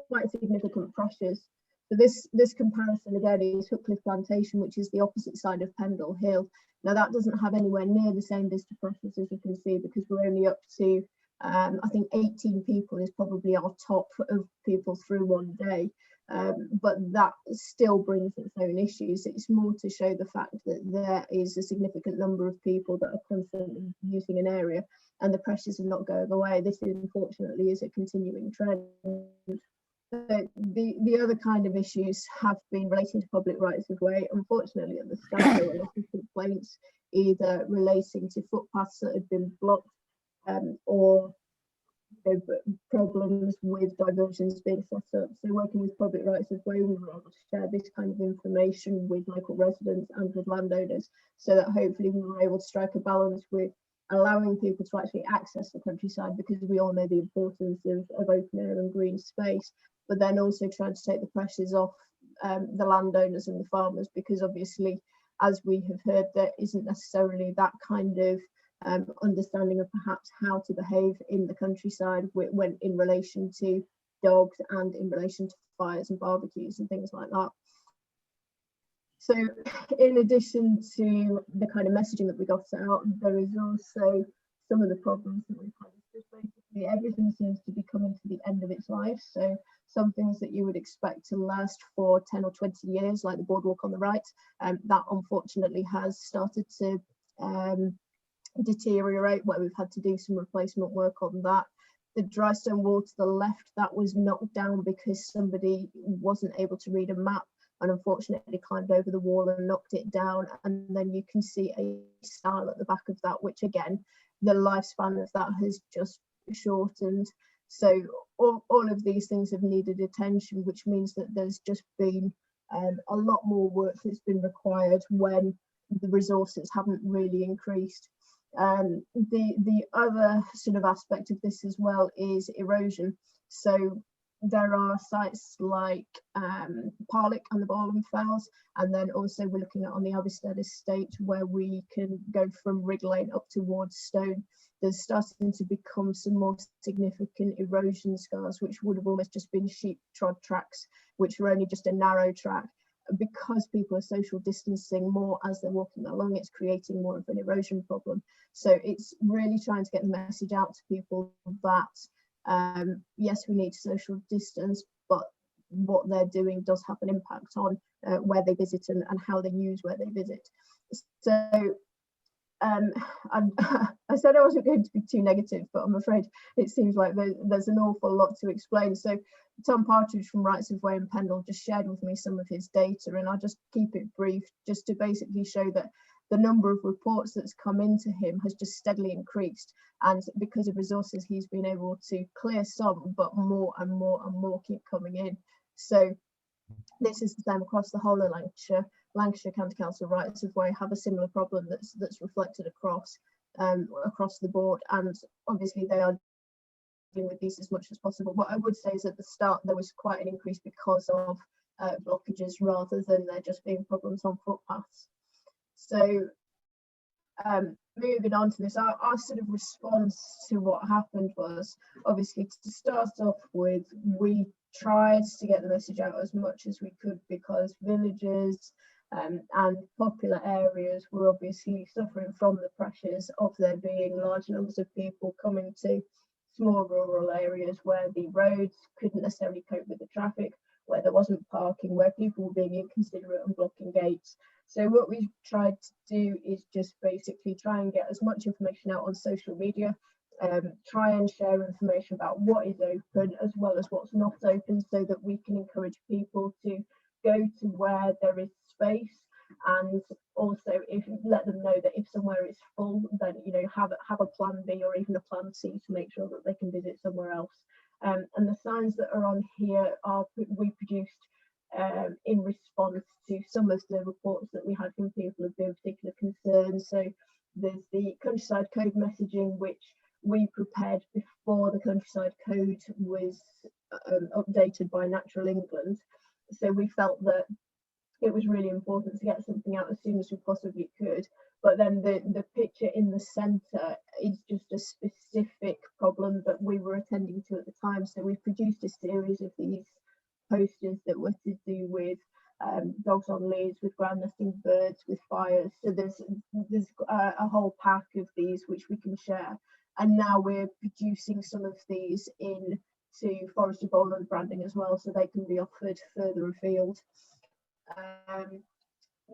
quite significant pressures. So this comparison again is Hookcliffe Plantation, which is the opposite side of Pendle Hill. Now that doesn't have anywhere near the same visitor pressures as you can see because we're only up to, I think 18 people is probably our top of people through one day. But that still brings its own issues. It's more to show the fact that there is a significant number of people that are constantly using an area and the pressures are not going away. This unfortunately is a continuing trend. The other kind of issues have been relating to public rights of way. Unfortunately, at the start, there were a lot of complaints either relating to footpaths that had been blocked or problems with diversions being set up. So working with Public Rights of Way, we were able to share this kind of information with local residents and with landowners, so that hopefully we were able to strike a balance with allowing people to actually access the countryside, because we all know the importance of open air and green space, but then also trying to take the pressures off the landowners and the farmers, because obviously, as we have heard, there isn't necessarily that kind of understanding of perhaps how to behave in the countryside when in relation to dogs and in relation to fires and barbecues and things like that. So in addition to the kind of messaging that we got out, there is also some of the problems that we've had. Just basically everything seems to be coming to the end of its life. So some things that you would expect to last for 10 or 20 years, like the boardwalk on the right, that unfortunately has started to deteriorate, where we've had to do some replacement work on that. The dry stone wall to the left, that was knocked down because somebody wasn't able to read a map and unfortunately climbed over the wall and knocked it down. And then you can see a stile at the back of that, which again, the lifespan of that has just shortened. So all of these things have needed attention, which means that there's just been a lot more work that's been required when the resources haven't really increased. The other sort of aspect of this as well is erosion. So there are sites like Parlick and the Bowland Fells, and then also we're looking at on the Aberstead estate where we can go from Rig Lane up towards Stone. There's starting to become some more significant erosion scars, which would have almost just been sheep trod tracks, which were only just a narrow track. Because people are social distancing more as they're walking along, it's creating more of an erosion problem. So it's really trying to get the message out to people that yes, we need to social distance, but what they're doing does have an impact on where they visit and how they use where they visit. So I said I wasn't going to be too negative, but I'm afraid it seems like there's an awful lot to explain. So Tom Partridge from Rights of Way in Pendle just shared with me some of his data, and I'll just keep it brief, just to basically show that the number of reports that's come into him has just steadily increased, and because of resources he's been able to clear some, but more and more and more keep coming in. So this is the same across the whole of Lancashire. Lancashire County Council Rights of Way have a similar problem that's reflected across the board, and obviously they are dealing with these as much as possible. What I would say is at the start there was quite an increase because of blockages rather than there just being problems on footpaths. So moving on to this, our sort of response to what happened was, obviously, to start off with, we tried to get the message out as much as we could, because villages and popular areas were obviously suffering from the pressures of there being large numbers of people coming to small rural areas where the roads couldn't necessarily cope with the traffic, where there wasn't parking, where people were being inconsiderate and blocking gates. So what we tried to do is just basically try and get as much information out on social media, try and share information about what is open as well as what's not open, so that we can encourage people to go to where there is space, and also let them know that if somewhere is full, then have a plan B or even a plan C to make sure that they can visit somewhere else. And the signs that are on here are we produced in response to some of the reports that we had from people of being particular concerns. So there's the countryside code messaging, which we prepared before the countryside code was updated by Natural England. So we felt that it was really important to get something out as soon as we possibly could. But then the picture in the centre is just a specific problem that we were attending to at the time. So we produced a series of these posters that were to do with dogs on leads, with ground nesting birds, with fires. So there's a whole pack of these which we can share. And now we're producing some of these into Forest of Bowland branding as well, so they can be offered further afield.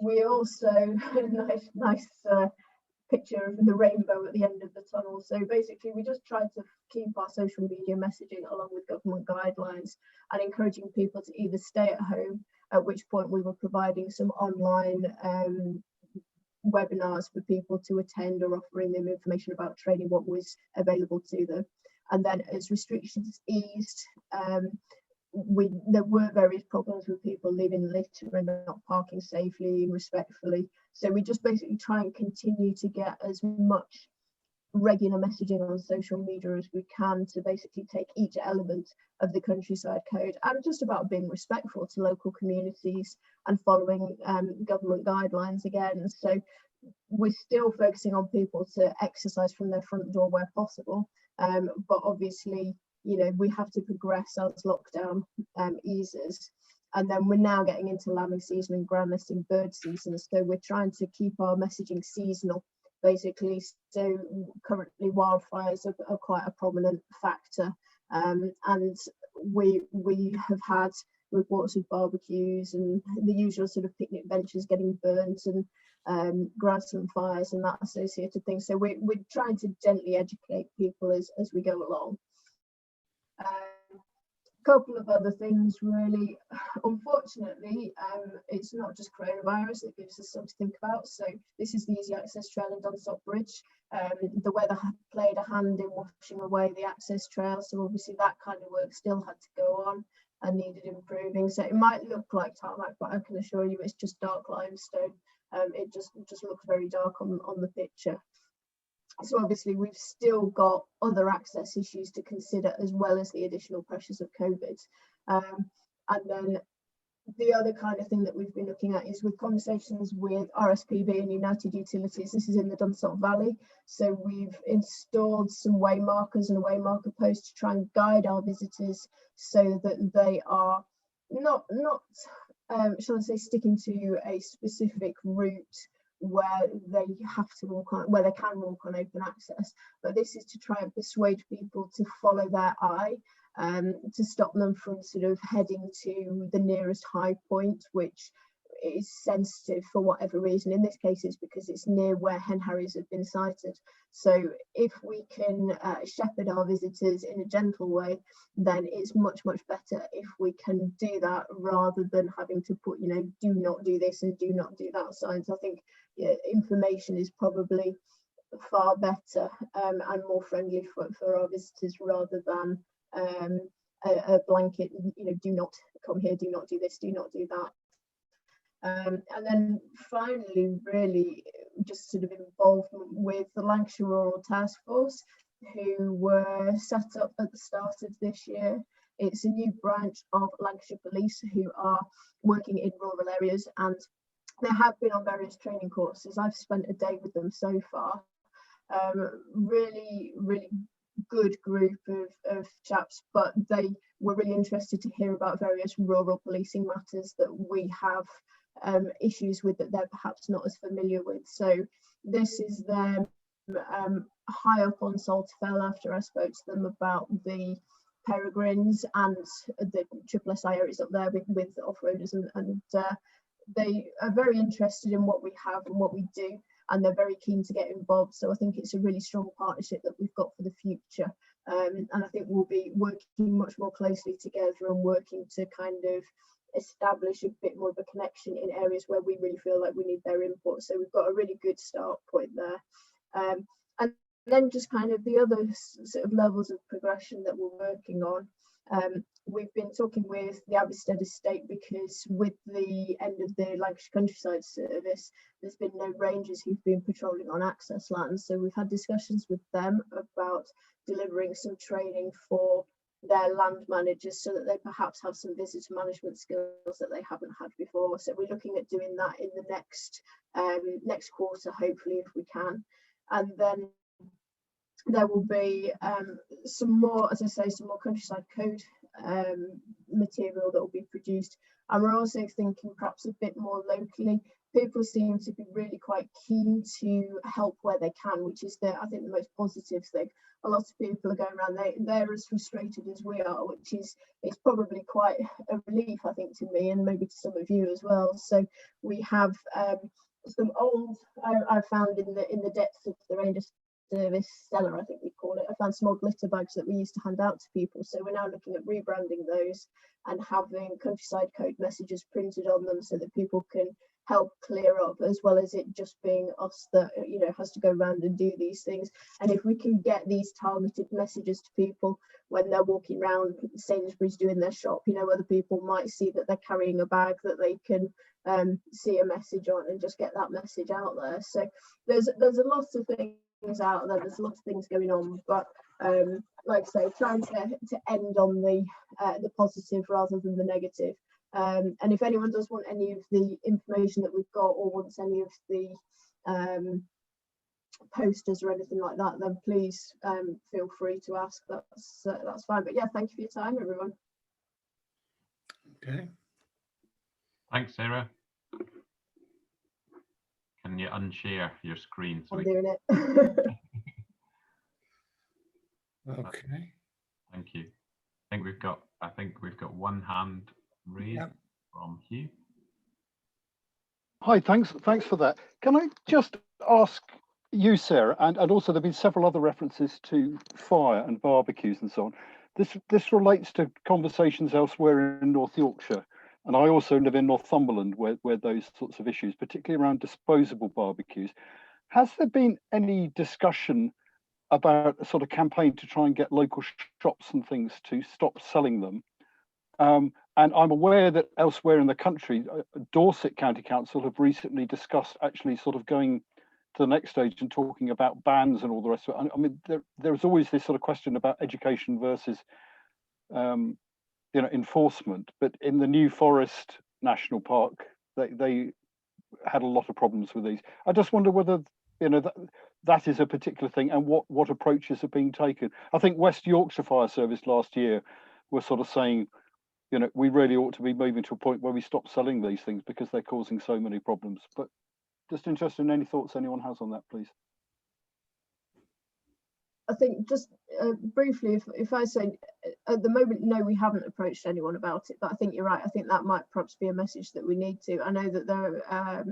We also nice picture of the rainbow at the end of the tunnel. So basically we just tried to keep our social media messaging along with government guidelines and encouraging people to either stay at home, at which point we were providing some online webinars for people to attend, or offering them information about training what was available to them. And then as restrictions eased, there were various problems with people leaving litter and not parking safely and respectfully. So we just basically try and continue to get as much regular messaging on social media as we can to basically take each element of the countryside code, and just about being respectful to local communities and following government guidelines again. So we're still focusing on people to exercise from their front door where possible, but obviously, you know, we have to progress as lockdown eases. And then we're now getting into lambing season and ground nesting bird season, so we're trying to keep our messaging seasonal, basically. So currently wildfires are quite a prominent factor, and we have had reports of barbecues and the usual sort of picnic benches getting burnt, and grassland fires and that associated thing. So we're trying to gently educate people as we go along. Couple of other things really. Unfortunately, it's not just coronavirus that gives us something to think about. So this is the easy access trail in Dunsop Bridge. The weather played a hand in washing away the access trail, so obviously that kind of work still had to go on and needed improving. So it might look like tarmac, but I can assure you it's just dark limestone. It just looks very dark on the picture. So obviously we've still got other access issues to consider, as well as the additional pressures of COVID. And then the other kind of thing that we've been looking at is with conversations with RSPB and United Utilities. This is in the Dunsop Valley. So we've installed some way markers and a way marker post to try and guide our visitors so that they are not shall I say, sticking to a specific route where they have to walk on, where they can walk on open access, but this is to try and persuade people to follow their eye, to stop them from sort of heading to the nearest high point, which is sensitive for whatever reason. In this case, it's because it's near where hen harriers have been sighted. So if we can shepherd our visitors in a gentle way, then it's much better if we can do that, rather than having to put, you know, do not do this and do not do that signs. I think information is probably far better and more friendly for our visitors, rather than a blanket, you know, do not come here, do not do this, do not do that. And then finally, really just sort of involvement with the Lancashire Rural Task Force, who were set up at the start of this year. It's a new branch of Lancashire Police who are working in rural areas, and they have been on various training courses. I've spent a day with them so far. Really good group of chaps, but they were really interested to hear about various rural policing matters that we have issues with, that they're perhaps not as familiar with. So this is them high up on Saltfell, after I spoke to them about the peregrines and the SSI areas up there with off-roaders, and they are very interested in what we have and what we do, and they're very keen to get involved. So I think it's a really strong partnership that we've got for the future, and I think we'll be working much more closely together and working to kind of establish a bit more of a connection in areas where we really feel like we need their input. So we've got a really good start point there, and then just kind of the other sort of levels of progression that we're working on. We've been talking with the Abbeystead estate, because with the end of the Lancashire Countryside Service, there's been no rangers who've been patrolling on access lands. So we've had discussions with them about delivering some training for their land managers, so that they perhaps have some visitor management skills that they haven't had before. So we're looking at doing that in the next quarter, hopefully, if we can. And then there will be some more, as I say, some more countryside code material that will be produced. And we're also thinking perhaps a bit more locally. People seem to be really quite keen to help where they can, which is I think the most positive thing. A lot of people are going around, they're as frustrated as we are, which is probably quite a relief, I think, to me, and maybe to some of you as well. So we have some old, I found in the depths of the Ranger Service cellar, I think we call it. I found some old litter bags that we used to hand out to people. So we're now looking at rebranding those and having countryside code messages printed on them, so that people can help clear up, as well as it just being us that, you know, has to go around and do these things. And if we can get these targeted messages to people when they're walking around Sainsbury's doing their shop, you know, other people might see that they're carrying a bag that they can see a message on and just get that message out there. So there's a lot of things out there, there's a lot of things going on, but like I say, trying to end on the positive rather than the negative. And if anyone does want any of the information that we've got, or wants any of the posters or anything like that, then please feel free to ask. That's fine. But yeah, thank you for your time, everyone. Okay. Thanks, Sarah. Can you unshare your screen? So I'm doing it. Okay. Thank you. I think we've got one hand raised from Hugh. Hi, thanks for that. Can I just ask you, Sarah, and also there've been several other references to fire and barbecues and so on. This relates to conversations elsewhere in North Yorkshire, and I also live in Northumberland where those sorts of issues, particularly around disposable barbecues. Has there been any discussion about a sort of campaign to try and get local shops and things to stop selling them? And I'm aware that elsewhere in the country, Dorset County Council have recently discussed actually sort of going to the next stage and talking about bans and all the rest of it. I mean, there's always this sort of question about education versus, you know, enforcement. But in the New Forest National Park, they had a lot of problems with these. I just wonder whether, you know, that is a particular thing, and what approaches are being taken. I think West Yorkshire Fire Service last year were sort of saying, you know, we really ought to be moving to a point where we stop selling these things because they're causing so many problems. But just interested in any thoughts anyone has on that, please. I think just briefly, if I say at the moment, no, we haven't approached anyone about it, but I think you're right. I think that might perhaps be a message that we need to. I know that there,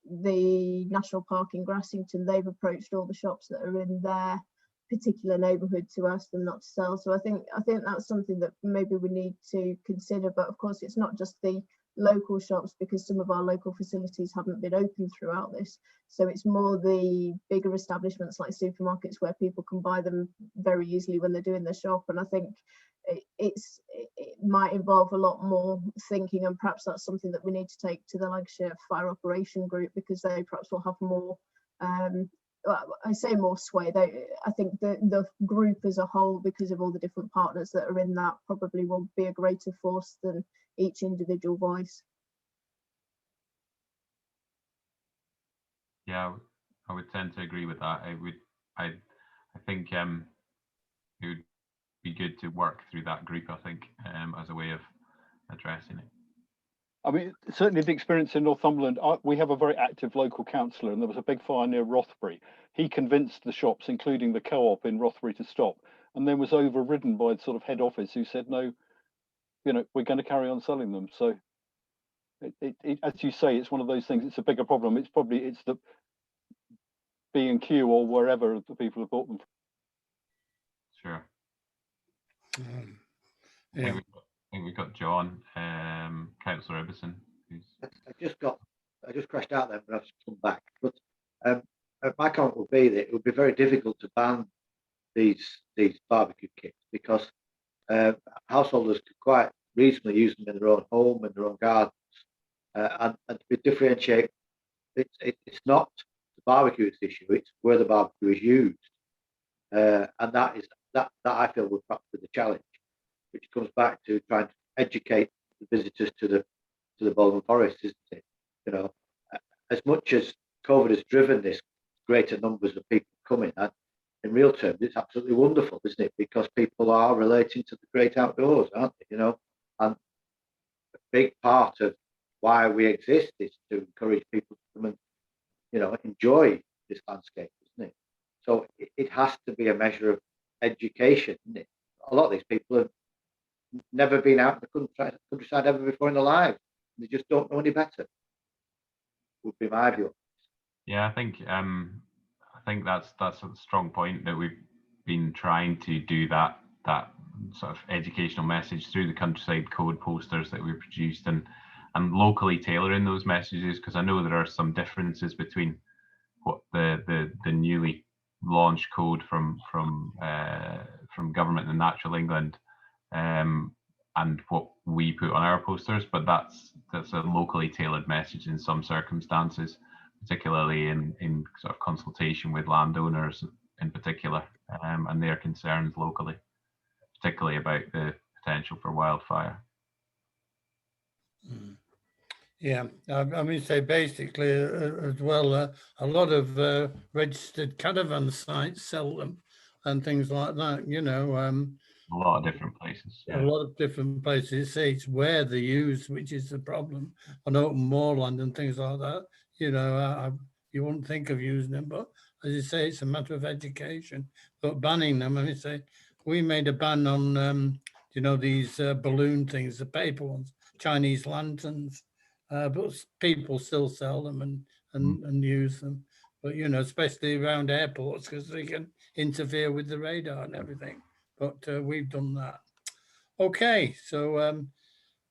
the National Park in Grassington, they've approached all the shops that are in their particular neighbourhood to ask them not to sell. So I think that's something that maybe we need to consider. But of course, it's not just the local shops, because some of our local facilities haven't been open throughout this. So it's more the bigger establishments like supermarkets where people can buy them very easily when they're doing their shop. And I think it might involve a lot more thinking, and perhaps that's something that we need to take to the Lancashire Fire Operation Group, because they perhaps will have more I say more sway. I think the group as a whole, because of all the different partners that are in that, probably will be a greater force than each individual voice. Yeah, I would tend to agree with that. I think it would be good to work through that group, I think, as a way of addressing it. I mean, certainly the experience in Northumberland, we have a very active local councillor, and there was a big fire near Rothbury. He convinced the shops, including the co-op in Rothbury, to stop, and then was overridden by the sort of head office, who said, no, you know, we're going to carry on selling them. So as you say, it's one of those things. It's a bigger problem. It's the B&Q or wherever the people have bought them from. Sure. Yeah. I think we've got John, Councillor Ibbotson. I just crashed out there, but I've come back. But my comment would be that it would be very difficult to ban these barbecue kits, because householders could quite reasonably use them in their own home, in their own gardens, and to differentiate. It's not the barbecue issue; it's where the barbecue is used, and that I feel would perhaps be the challenge, which comes back to trying to educate the visitors to the Bowland Forest, isn't it? You know, as much as COVID has driven this greater numbers of people coming, and in real terms, it's absolutely wonderful, isn't it? Because people are relating to the great outdoors, aren't they? You know, and a big part of why we exist is to encourage people to come and, you know, enjoy this landscape, isn't it? So it has to be a measure of education, isn't it? A lot of these people have never been out in the countryside ever before in their lives. They just don't know any better, would be my view. Yeah, I think that's a strong point, that we've been trying to do that sort of educational message through the countryside code posters that we produced, and and locally tailoring those messages, because I know there are some differences between what the newly launched code from Government and Natural England and what we put on our posters, but that's a locally tailored message in some circumstances, particularly in sort of consultation with landowners in particular, and their concerns locally, particularly about the potential for wildfire. Yeah, I mean, say basically as well, a lot of registered caravan sites sell them and things like that, you know. A lot of different places. A lot of different places. Say it's where they're used, which is the problem. On open moorland and things like that, you know, you wouldn't think of using them, but as you say, it's a matter of education. But banning them, I mean, say we made a ban on, you know, these balloon things, the paper ones, Chinese lanterns. But people still sell them and use them. But, you know, especially around airports, because they can interfere with the radar and everything. But we've done that. Okay, so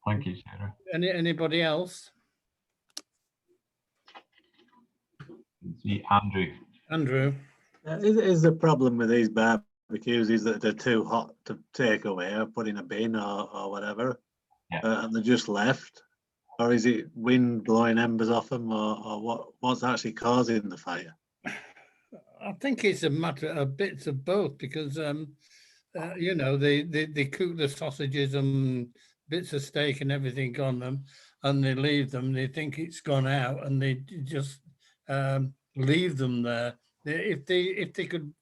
thank you, Sarah. Anybody else? See, Andrew. Is the problem with these barbecues is that they're too hot to take away or put in a bin or whatever, and they're just left? Or is it wind blowing embers off them, or what's actually causing the fire? I think it's a matter of bits of both, because you know, they cook the sausages and bits of steak and everything on them, and they leave them. They think it's gone out, and they just leave them there. If they could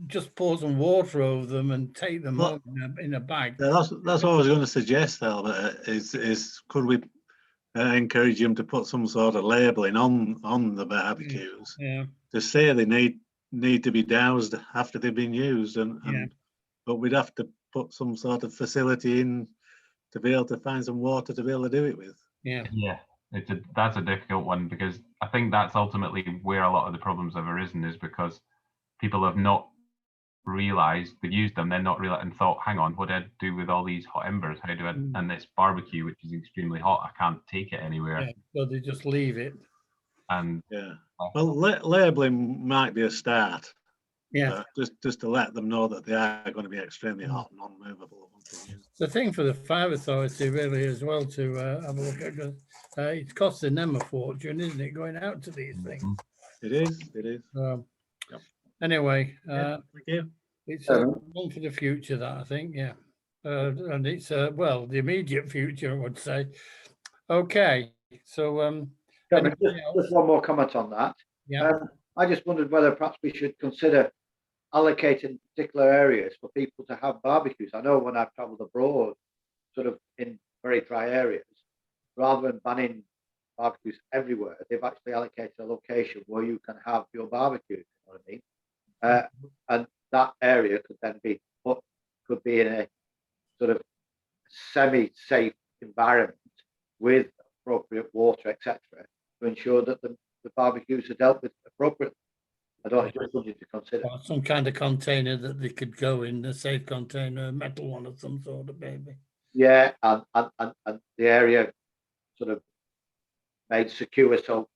just pour some water over them and take them home in a bag. Yeah, that's what I was going to suggest, Albert. Is could we encourage them to put some sort of labelling on the barbecues to say they need to be doused after they've been used, but we'd have to put some sort of facility in to be able to find some water to be able to do it with. That's a difficult one, because I think that's ultimately where a lot of the problems have arisen, is because people have not realized they've used them, then not realized and thought, hang on, what do I do with all these hot embers? How do I, and this barbecue, which is extremely hot, I can't take it anywhere. So they just leave it. And well, labeling might be a start. Yeah, just to let them know that they are going to be extremely hot and unmovable. The thing for the fire authority really as well to have a look at, because it's costing them a fortune, isn't it, going out to these things? It is. Anyway, thank you. It's one for the future, that I think, and it's well, the immediate future, I would say. Okay, so just one more comment on that. I just wondered whether perhaps we should consider allocating particular areas for people to have barbecues. I know when I've travelled abroad, sort of in very dry areas, rather than banning barbecues everywhere, they've actually allocated a location where you can have your barbecue. You know what I mean? And that area could then be in a sort of semi-safe environment with appropriate water, etc., to ensure that the barbecues are dealt with appropriately. I don't know, just something to consider. Or some kind of container that they could go in, a safe container, a metal one of some sort of maybe. Yeah, and the area sort of made secure, so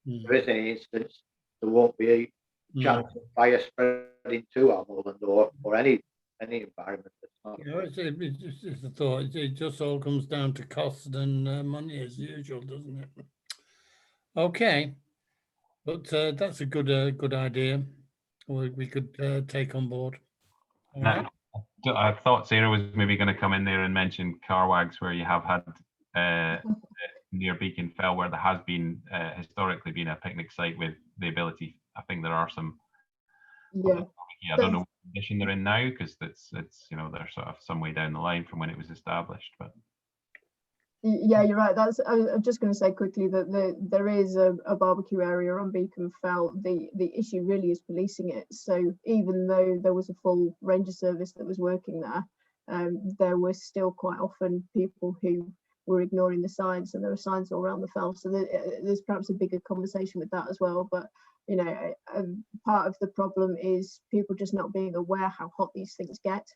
if there is any instance, there won't be a chance of fire spreading to our moorland or any environment. That's not it's a thought. It just all comes down to cost and money as usual, doesn't it? Okay, but that's a good idea. We could take on board. All right. I thought Sarah was maybe going to come in there and mention Carwags, where you have had near Beacon Fell, where there has been historically been a picnic site with the ability. I think there are some. I don't know what condition they're in now, because it's you know, they're sort of some way down the line from when it was established. But yeah, you're right. I'm just going to say quickly that there is a barbecue area on Beacon Fell. The issue really is policing it. So even though there was a full ranger service that was working there were still quite often people who were ignoring the signs, and there were signs all around the fell. So there's perhaps a bigger conversation with that as well. But you know, part of the problem is people just not being aware how hot these things get.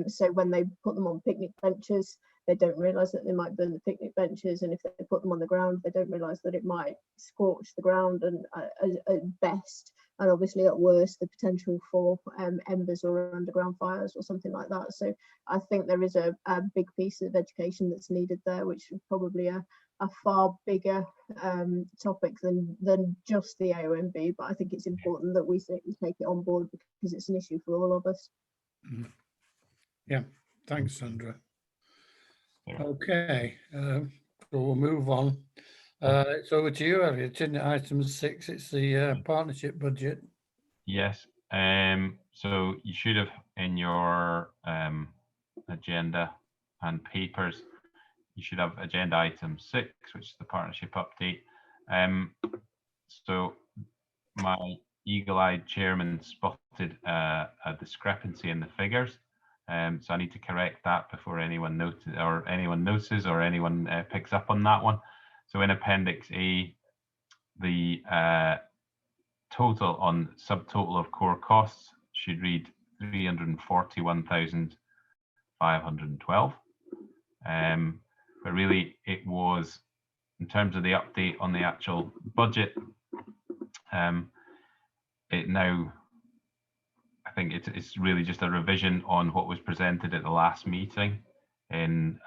So when they put them on picnic benches, they don't realise that they might burn the picnic benches, and if they put them on the ground, they don't realise that it might scorch the ground, and at best, and obviously at worst, the potential for embers or underground fires or something like that. So I think there is a big piece of education that's needed there, which is probably a far bigger topic than just the AONB, but I think it's important that we take it on board because it's an issue for all of us. Yeah, thanks, Sandra. Okay, so we'll move on. It's over to you, Elliot. In item 6, it's the partnership budget. Yes. So you should have in your agenda and papers, you should have agenda item 6, which is the partnership update. So my eagle-eyed chairman spotted a discrepancy in the figures. So I need to correct that before anyone notices or anyone picks up on that one. So in Appendix A, the total on subtotal of core costs should read 341,512. But really it was, in terms of the update on the actual budget, it now, I think it's really just a revision on what was presented at the last meeting in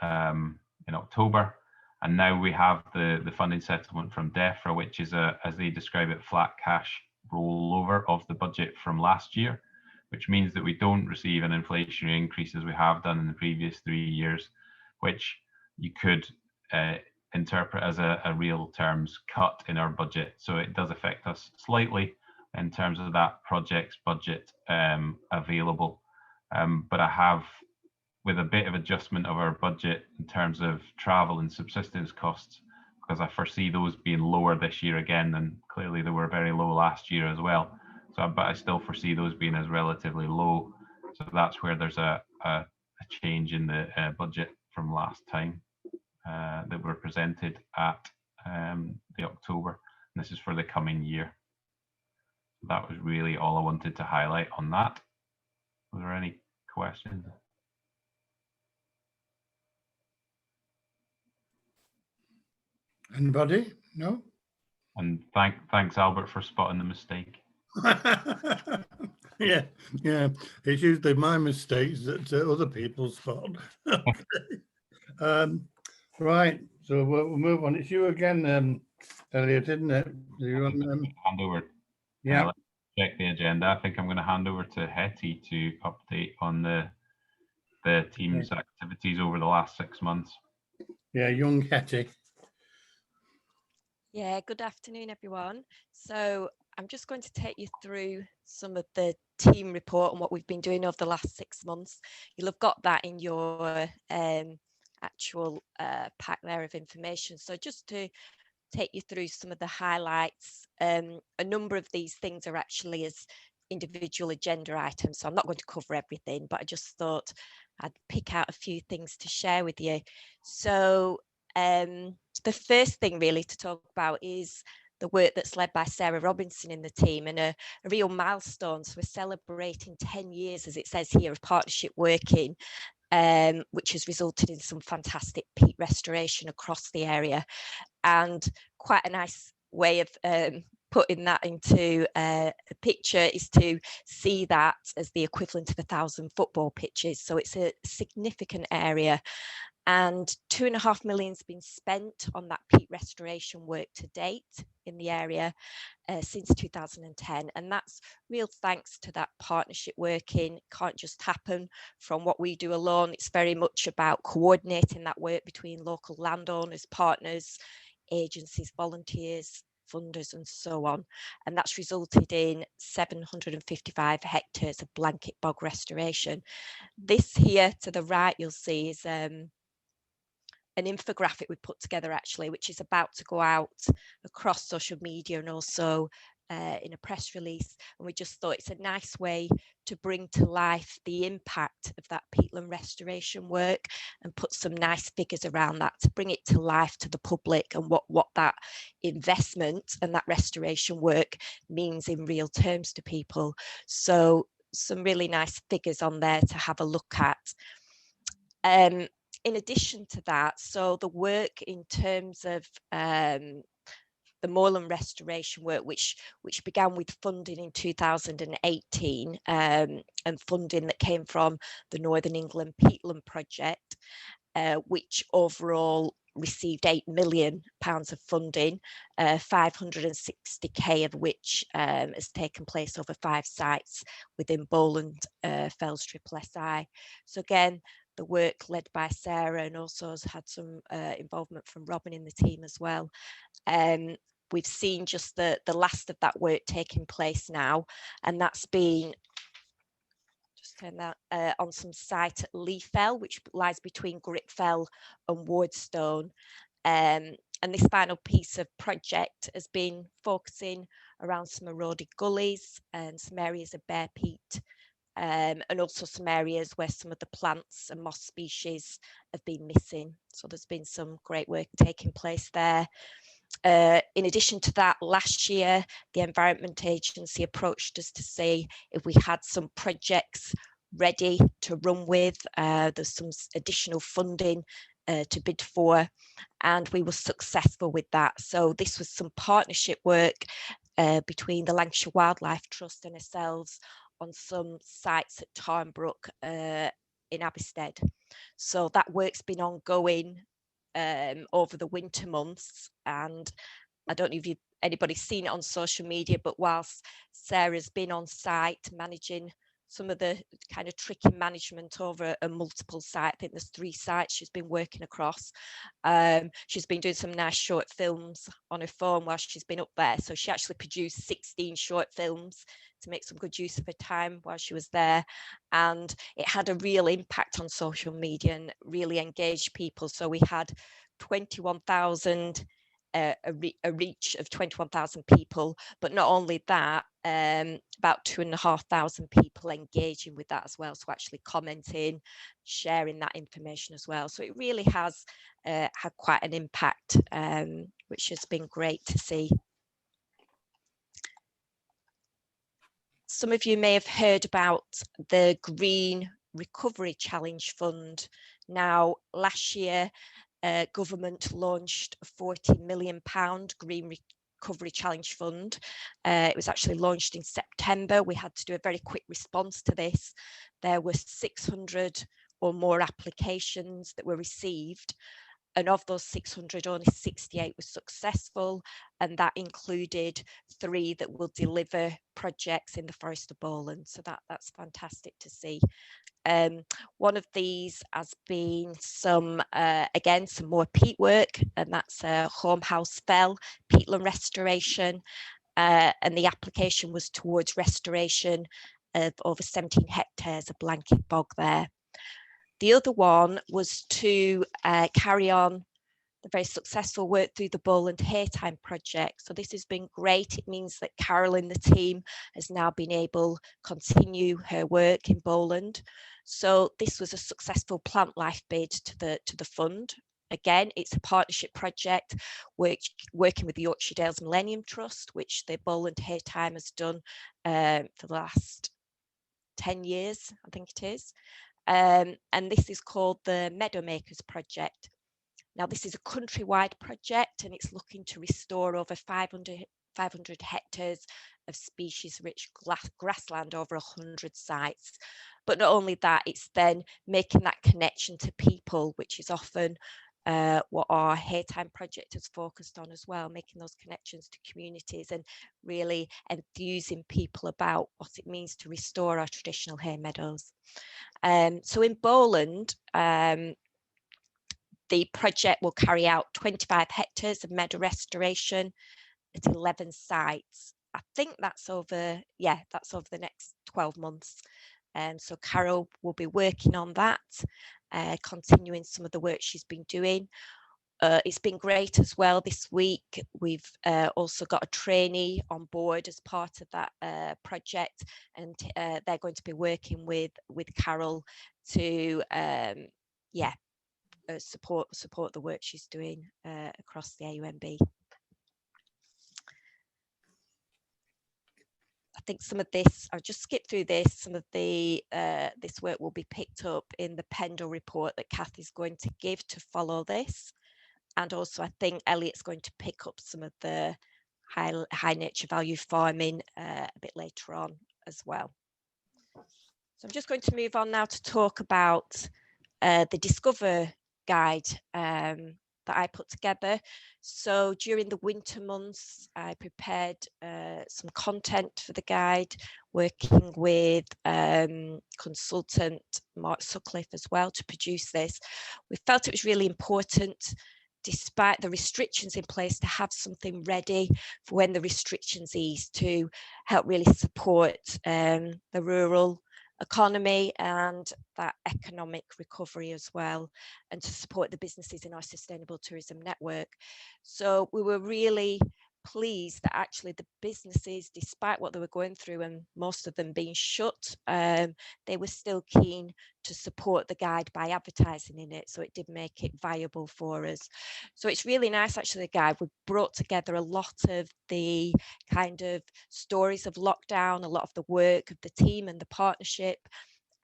October. And now we have the funding settlement from DEFRA, which is as they describe it, flat cash rollover of the budget from last year, which means that we don't receive an inflationary increase as we have done in the previous 3 years, which you could interpret as a real terms cut in our budget. So it does affect us slightly in terms of that project's budget available. But I have, with a bit of adjustment of our budget in terms of travel and subsistence costs, because I foresee those being lower this year again, and clearly they were very low last year as well. So, but I still foresee those being as relatively low. So that's where there's a change in the budget from last time that were presented at the October. And this is for the coming year. That was really all I wanted to highlight on that. Were there any questions? Anybody? No? And thanks, Albert, for spotting the mistake. yeah. It's usually my mistakes that other people spot. Right. So we'll move on. It's you again, Elliot, isn't it? Do you want hand over? Yeah. Check the agenda. I think I'm going to hand over to Hetty to update on the team's activities over the last 6 months. Yeah, young Hetty. Yeah, good afternoon, everyone. So I'm just going to take you through some of the team report and what we've been doing over the last 6 months. You'll have got that in your actual pack there of information. So just to take you through some of the highlights, a number of these things are actually as individual agenda items, so I'm not going to cover everything, but I just thought I'd pick out a few things to share with you. So the first thing really to talk about is the work that's led by Sarah Robinson in the team, and a real milestone. So we're celebrating 10 years, as it says here, of partnership working, which has resulted in some fantastic peat restoration across the area. And quite a nice way of putting that into a picture is to see that as the equivalent of 1,000 football pitches. So it's a significant area. And £2.5 million has been spent on that peat restoration work to date in the area since 2010. And that's real thanks to that partnership working. It can't just happen from what we do alone. It's very much about coordinating that work between local landowners, partners, agencies, volunteers, funders, and so on. And that's resulted in 755 hectares of blanket bog restoration. This here to the right, you'll see, is an infographic we put together actually, which is about to go out across social media and also in a press release. And we just thought it's a nice way to bring to life the impact of that peatland restoration work and put some nice figures around that to bring it to life to the public and what that investment and that restoration work means in real terms to people. So some really nice figures on there to have a look at. in addition to that, so the work in terms of the moorland restoration work, which began with funding in 2018, and funding that came from the Northern England peatland project, which overall received £8 million of funding, 560k of which has taken place over 5 sites within Bowland Fells SSSI. So again, the work led by Sarah, and also has had some involvement from Robin in the team as well. We've seen just the last of that work taking place now, and that's been, just turn that, on some site at Lee Fell, which lies between Gritfell and Wardstone. And this final piece of project has been focusing around some eroded gullies and some areas of bare peat, and also some areas where some of the plants and moss species have been missing. So there's been some great work taking place there. In addition to that, last year, the Environment Agency approached us to see if we had some projects ready to run with. There's some additional funding to bid for, and we were successful with that. So this was some partnership work between the Lancashire Wildlife Trust and ourselves on some sites at Tarnbrook in Aberstead. So that work's been ongoing over the winter months, and I don't know if anybody's seen it on social media, but whilst Sarah's been on site managing some of the kind of tricky management over a multiple site, I think there's 3 sites she's been working across. She's been doing some nice short films on her phone while she's been up there. So she actually produced 16 short films to make some good use of her time while she was there. And it had a real impact on social media and really engaged people. So we had 21,000, a reach of 21,000 people, but not only that, about 2,500 people engaging with that as well. So actually commenting, sharing that information as well. So it really has had quite an impact, which has been great to see. Some of you may have heard about the Green Recovery Challenge Fund. Now, last year, government launched a £40 million Green Recovery Challenge Fund. It was actually launched in September. We had to do a very quick response to this. There were 600 or more applications that were received. And of those 600, only 68 were successful, and that included 3 that will deliver projects in the Forest of Bowland. So that's fantastic to see. One of these has been some, again, some more peat work, and that's Home House Fell peatland restoration, and the application was towards restoration of over 17 hectares of blanket bog there. The other one was to carry on the very successful work through the Bowland Haytime project. So this has been great. It means that Carol and the team has now been able to continue her work in Bowland. So this was a successful plant life bid to the fund. Again, it's a partnership project working with the Yorkshire Dales Millennium Trust, which the Bowland Haytime has done for the last 10 years, I think it is. And this is called the Meadow Makers Project. Now, this is a countrywide project, and it's looking to restore over 500 hectares of species-rich grassland over 100 sites. But not only that, it's then making that connection to people, which is often what our Haytime project has focused on as well, making those connections to communities and really enthusing people about what it means to restore our traditional hay meadows. So in Bowland, the project will carry out 25 hectares of meadow restoration at 11 sites. I think that's over, that's over the next 12 months. So Carol will be working on that, continuing some of the work she's been doing. It's been great as well this week. We've also got a trainee on board as part of that project, and they're going to be working with Carol to support the work she's doing across the AUMB. I think some of this, I'll just skip through this, some of the this work will be picked up in the Pendle report that Kathy's going to give to follow this. And also I think Elliot's going to pick up some of the high nature value farming a bit later on as well. So I'm just going to move on now to talk about the Discover guide that I put together. So during the winter months, I prepared some content for the guide, working with consultant Mark Sutcliffe as well to produce this. We felt it was really important, despite the restrictions in place, to have something ready for when the restrictions ease, to help really support the rural economy and that economic recovery as well, and to support the businesses in our sustainable tourism network. So we were really pleased that actually the businesses, despite what they were going through and most of them being shut, they were still keen to support the guide by advertising in it, so it did make it viable for us. So it's really nice actually, the guide, we brought together a lot of the kind of stories of lockdown, a lot of the work of the team and the partnership,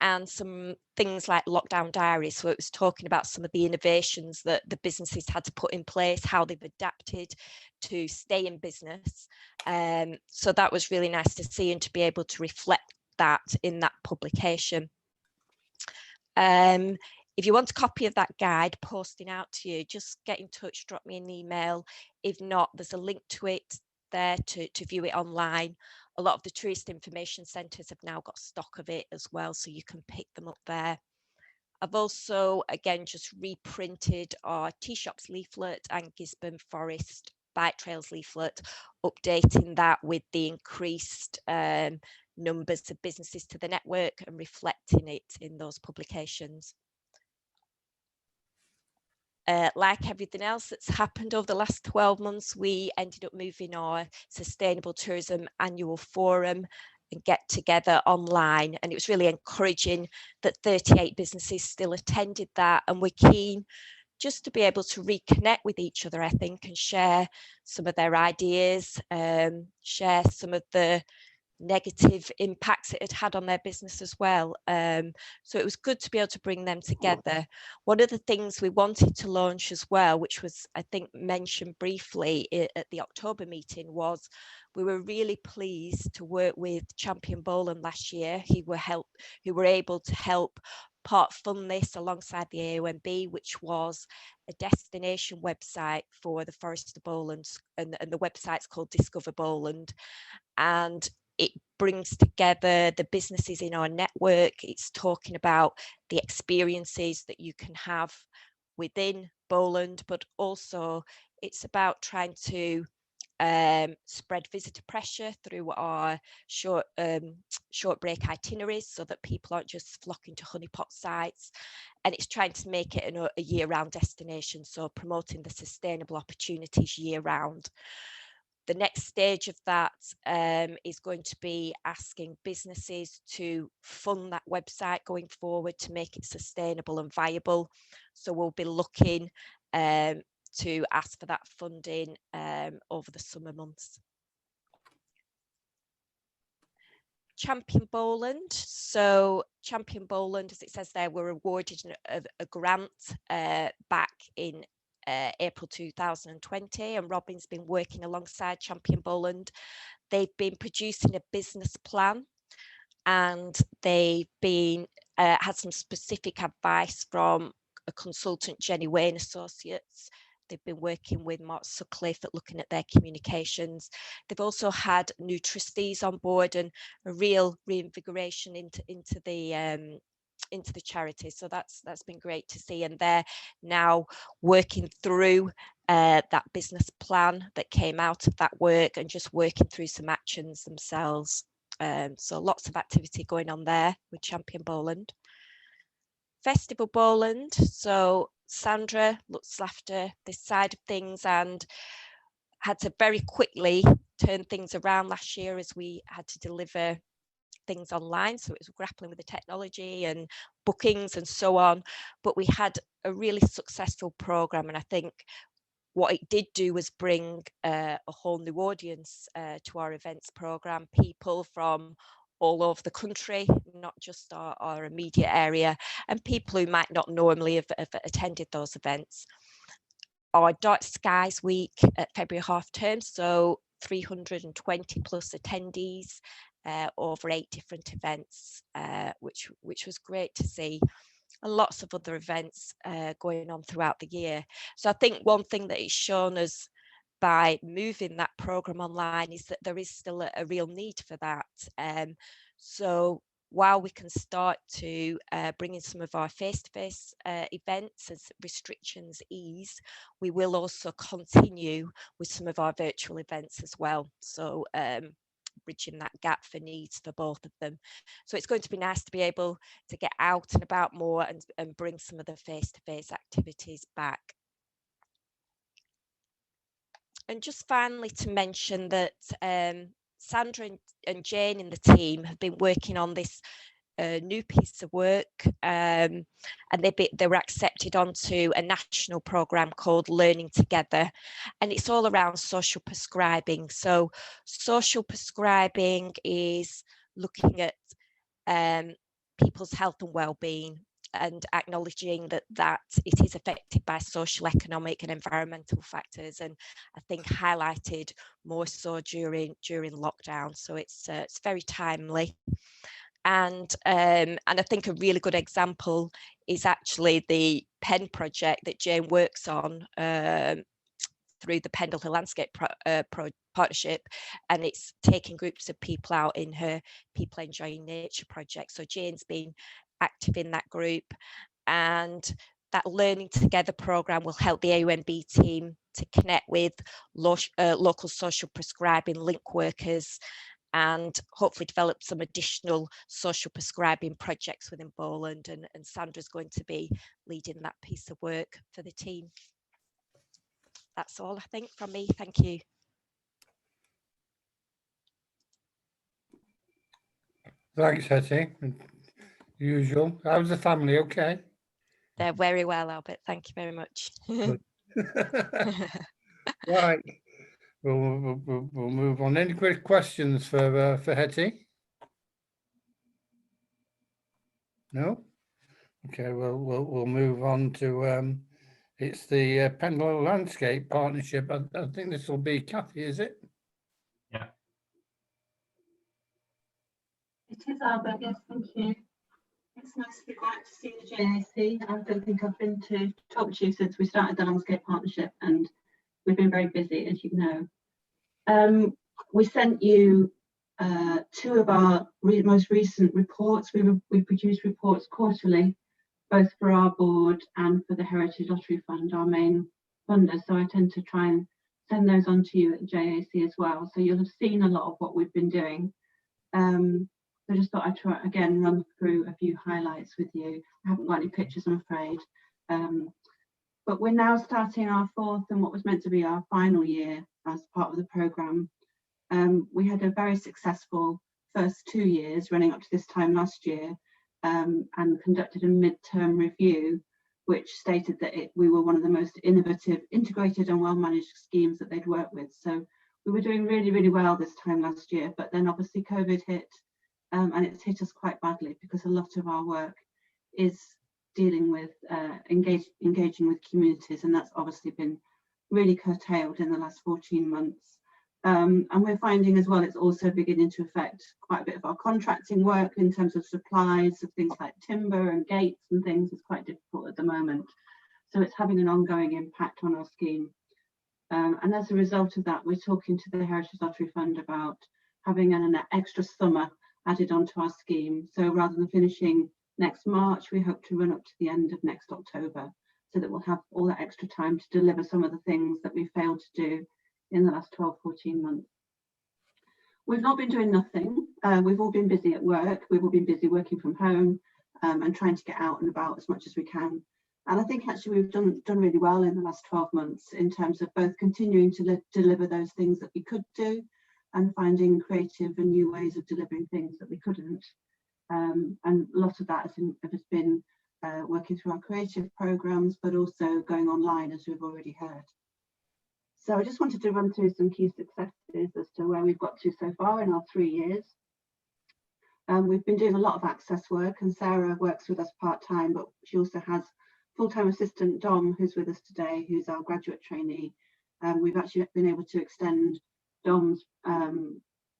and some things like lockdown diaries. So it was talking about some of the innovations that the businesses had to put in place, how they've adapted to stay in business. So that was really nice to see and to be able to reflect that in that publication. If you want a copy of that guide posting out to you, just get in touch, drop me an email. If not, there's a link to it there to view it online. A lot of the tourist information centres have now got stock of it as well, so you can pick them up there. I've also, again, just reprinted our Tea Shops leaflet and Gisborne Forest Bike Trails leaflet, updating that with the increased numbers of businesses to the network and reflecting it in those publications. Like everything else that's happened over the last 12 months, we ended up moving our Sustainable Tourism Annual Forum and get together online, and it was really encouraging that 38 businesses still attended that, and we're keen just to be able to reconnect with each other, I think, and share some of their ideas, share some of the negative impacts it had had on their business as well. So it was good to be able to bring them together. One of the things we wanted to launch as well, which was, I think, mentioned briefly at the October meeting, was we were really pleased to work with Champion Bowland last year, who were able to help part fund this alongside the AONB, which was a destination website for the Forest of Bowland, and the website's called Discover Bowland. And it brings together the businesses in our network. It's talking about the experiences that you can have within Bowland, but also it's about trying to spread visitor pressure through our short break itineraries, so that people aren't just flocking to honeypot sites. And it's trying to make it a year-round destination, so promoting the sustainable opportunities year-round. The next stage of that is going to be asking businesses to fund that website going forward to make it sustainable and viable. So we'll be looking to ask for that funding over the summer months. Champion Bowland. So Champion Bowland, as it says there, were awarded a grant back in April 2020, and Robin's been working alongside Champion Bowland. They've been producing a business plan, and they've been had some specific advice from a consultant, Jenny Wayne Associates. They've been working with Mark Sutcliffe at looking at their communications. They've also had new trustees on board and a real reinvigoration into the charity. So that's been great to see, and they're now working through that business plan that came out of that work and just working through some actions themselves. So lots of activity going on there with Champion Bowland. Festival Bowland. So Sandra looks after this side of things and had to very quickly turn things around last year as we had to deliver things online. So it was grappling with the technology and bookings and so on. But we had a really successful program, and I think what it did do was bring a whole new audience to our events programme, people from all over the country, not just our immediate area, and people who might not normally have attended those events. Our Dark Skies Week at February half term, so 320 plus attendees, over 8 different events, which was great to see, and lots of other events going on throughout the year. So I think one thing that it's shown us by moving that programme online is that there is still a real need for that. So while we can start to bring in some of our face-to-face events as restrictions ease, we will also continue with some of our virtual events as well. So bridging that gap for needs for both of them. So it's going to be nice to be able to get out and about more and bring some of the face-to-face activities back. And just finally to mention that Sandra and Jane in the team have been working on this new piece of work, and they were accepted onto a national programme called Learning Together, and it's all around social prescribing. So social prescribing is looking at people's health and well-being and acknowledging that it is affected by social, economic and environmental factors, and I think highlighted more so during lockdown. So it's very timely. And I think a really good example is actually the Pen project that Jane works on through the Pendle Hill Landscape Partnership, and it's taking groups of people out in her People Enjoying Nature project. So Jane's been active in that group, and that Learning Together programme will help the AUMB team to connect with local social prescribing link workers and hopefully develop some additional social prescribing projects within Bowland, and Sandra's going to be leading that piece of work for the team. That's all I think from me. Thank you. Thanks, Hetty. Usual. How's the family? Okay. They're very well, Albert. Thank you very much. Right. We'll move on. Any quick questions for Hetty? No. Okay. We'll move on to it's the Pendle Landscape Partnership. I think this will be Kathy, is it? Yeah. It is, Albert. Yes, thank you. It's nice to be back to see the JAC. I don't think I've been to talk to you since we started the Landscape Partnership, and we've been very busy, as you know. We sent you 2 of our most recent reports. We produce reports quarterly, both for our board and for the Heritage Lottery Fund, our main funder. So I tend to try and send those on to you at JAC as well. So you'll have seen a lot of what we've been doing. So I just thought I'd try again run through a few highlights with you. I haven't got any pictures, I'm afraid. But we're now starting our 4th and what was meant to be our final year as part of the programme. We had a very successful first 2 years running up to this time last year, and conducted a mid-term review which stated that we were one of the most innovative, integrated and well-managed schemes that they'd worked with. So we were doing really, really well this time last year, but then obviously COVID hit, and it's hit us quite badly because a lot of our work is dealing with engaging with communities, and that's obviously been really curtailed in the last 14 months. And we're finding as well it's also beginning to affect quite a bit of our contracting work in terms of supplies of things like timber and gates and things. Is quite difficult at the moment, so it's having an ongoing impact on our scheme. And as a result of that, we're talking to the Heritage Lottery Fund about having an extra summer added onto our scheme. So rather than finishing next March, we hope to run up to the end of next October, so that we'll have all that extra time to deliver some of the things that we failed to do in the last 12-14 months. We've not been doing nothing. We've all been busy at work. We've all been busy working from home, and trying to get out and about as much as we can. And I think actually we've done really well in the last 12 months in terms of both continuing to deliver those things that we could do and finding creative and new ways of delivering things that we couldn't. And a lot of that has been working through our creative programs, but also going online, as we've already heard. So I just wanted to run through some key successes as to where we've got to so far in our 3 years. We've been doing a lot of access work, and Sarah works with us part-time, but she also has full-time assistant Dom, who's with us today, who's our graduate trainee. We've actually been able to extend Dom's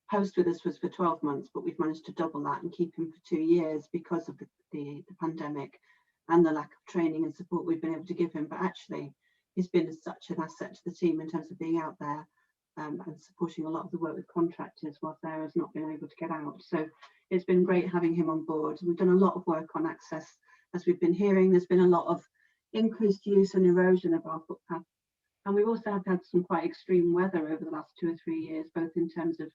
post with us was for 12 months, but we've managed to double that and keep him for 2 years because of the pandemic and the lack of training and support we've been able to give him. But actually, he's been such an asset to the team in terms of being out there and supporting a lot of the work with contractors while Sarah's not been able to get out. So it's been great having him on board. We've done a lot of work on access. As we've been hearing, there's been a lot of increased use and erosion of our footpath. And we've also had some quite extreme weather over the last 2 or 3 years, both in terms of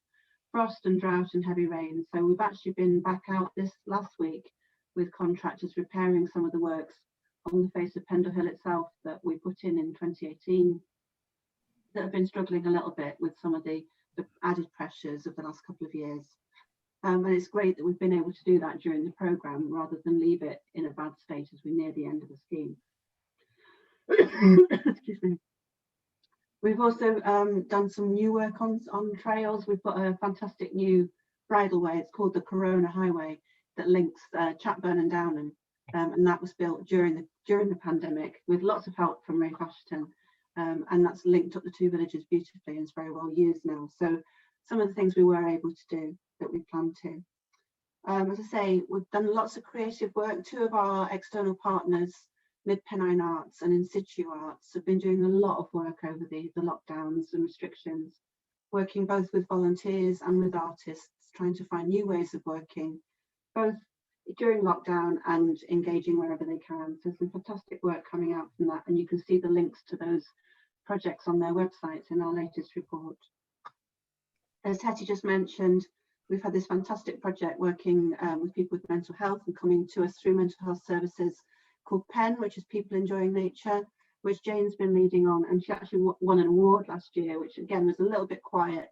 frost and drought and heavy rain. So we've actually been back out this last week with contractors repairing some of the works on the face of Pendle Hill itself that we put in 2018 that have been struggling a little bit with some of the added pressures of the last couple of years. And it's great that we've been able to do that during the programme rather than leave it in a bad state as we near the end of the scheme. Excuse me. We've also done some new work on trails. We've got a fantastic new bridleway. It's called the Corona Highway that links Chatburn and Downham, and that was built during the pandemic with lots of help from Ray Ashton, and that's linked up the two villages beautifully and is very well used now. So some of the things we were able to do that we planned to. As I say, we've done lots of creative work. 2 of our external partners, Mid Pennine Arts and In Situ Arts, have been doing a lot of work over the lockdowns and restrictions, working both with volunteers and with artists, trying to find new ways of working, both during lockdown and engaging wherever they can. So some fantastic work coming out from that, and you can see the links to those projects on their websites in our latest report. As Hetty just mentioned, we've had this fantastic project working with people with mental health and coming to us through mental health services called PEN, which is People Enjoying Nature, which Jane's been leading on, and she actually won an award last year, which again was a little bit quiet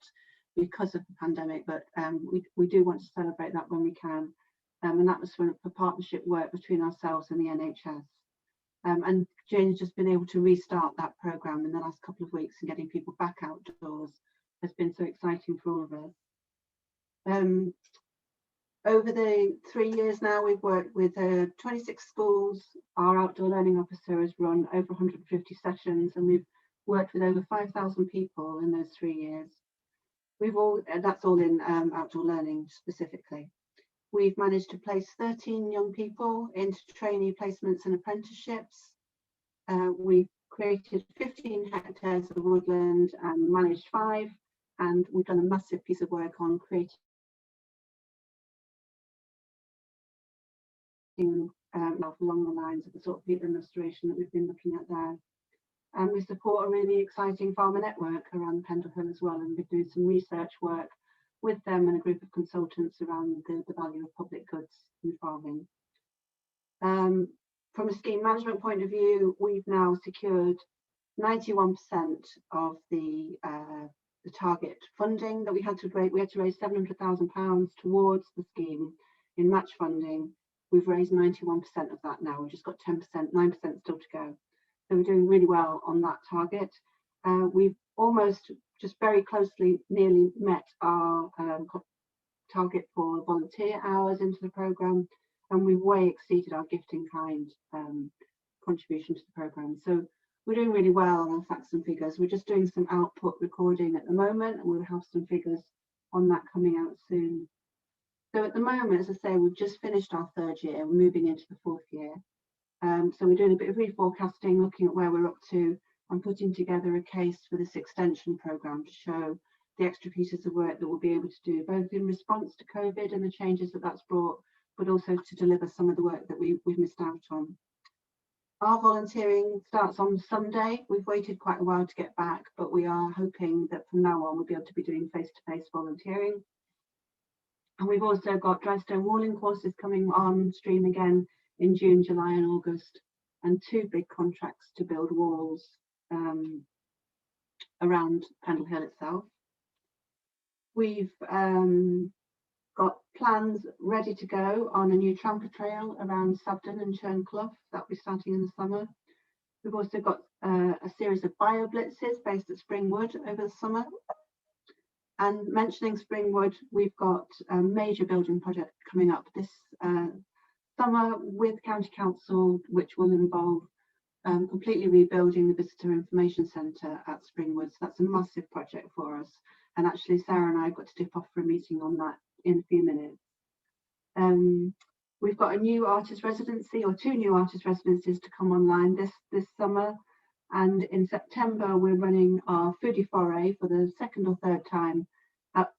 because of the pandemic, but we do want to celebrate that when we can. And that was for partnership work between ourselves and the NHS. And Jane's just been able to restart that programme in the last couple of weeks, and getting people back outdoors has been so exciting for all of us. Over the 3 years now, we've worked with 26 schools. Our outdoor learning officer has run over 150 sessions, and we've worked with over 5,000 people in those 3 years. That's all in outdoor learning specifically. We've managed to place 13 young people into trainee placements and apprenticeships. We've created 15 hectares of woodland and managed 5, and we've done a massive piece of work on creating along the lines of the sort of peatland restoration that we've been looking at there. And we support a really exciting farmer network around Pendle Hill as well, and we're doing some research work with them and a group of consultants around the value of public goods in farming. From a scheme management point of view, we've now secured 91% of the target funding that we had to raise. We had to raise £700,000 towards the scheme in match funding. We've raised 91% of that now. We've just got 10%, 9% still to go. So we're doing really well on that target. We've almost just very closely nearly met our target for volunteer hours into the programme, and we've way exceeded our gift in kind contribution to the programme. So we're doing really well on our facts and figures. We're just doing some output recording at the moment, and we'll have some figures on that coming out soon. So at the moment, as I say, we've just finished our 3rd year, we're moving into the 4th year. So we're doing a bit of reforecasting, looking at where we're up to, and putting together a case for this extension programme to show the extra pieces of work that we'll be able to do, both in response to COVID and the changes that that's brought, but also to deliver some of the work that we've missed out on. Our volunteering starts on Sunday. We've waited quite a while to get back, but we are hoping that from now on we'll be able to be doing face-to-face volunteering. And we've also got dry stone walling courses coming on stream again in June, July and August, and 2 big contracts to build walls around Pendle Hill itself. We've got plans ready to go on a new tramper trail around Sabden and Churnclough. That'll be starting in the summer. We've also got a series of bio blitzes based at Springwood over the summer. And mentioning Springwood, we've got a major building project coming up this summer with County Council, which will involve completely rebuilding the Visitor Information Centre at Springwood. So that's a massive project for us. And actually, Sarah and I got to dip off for a meeting on that in a few minutes. We've got a new artist residency, or 2 new artist residencies to come online this summer. And in September, we're running our foodie foray for the 2nd or 3rd time,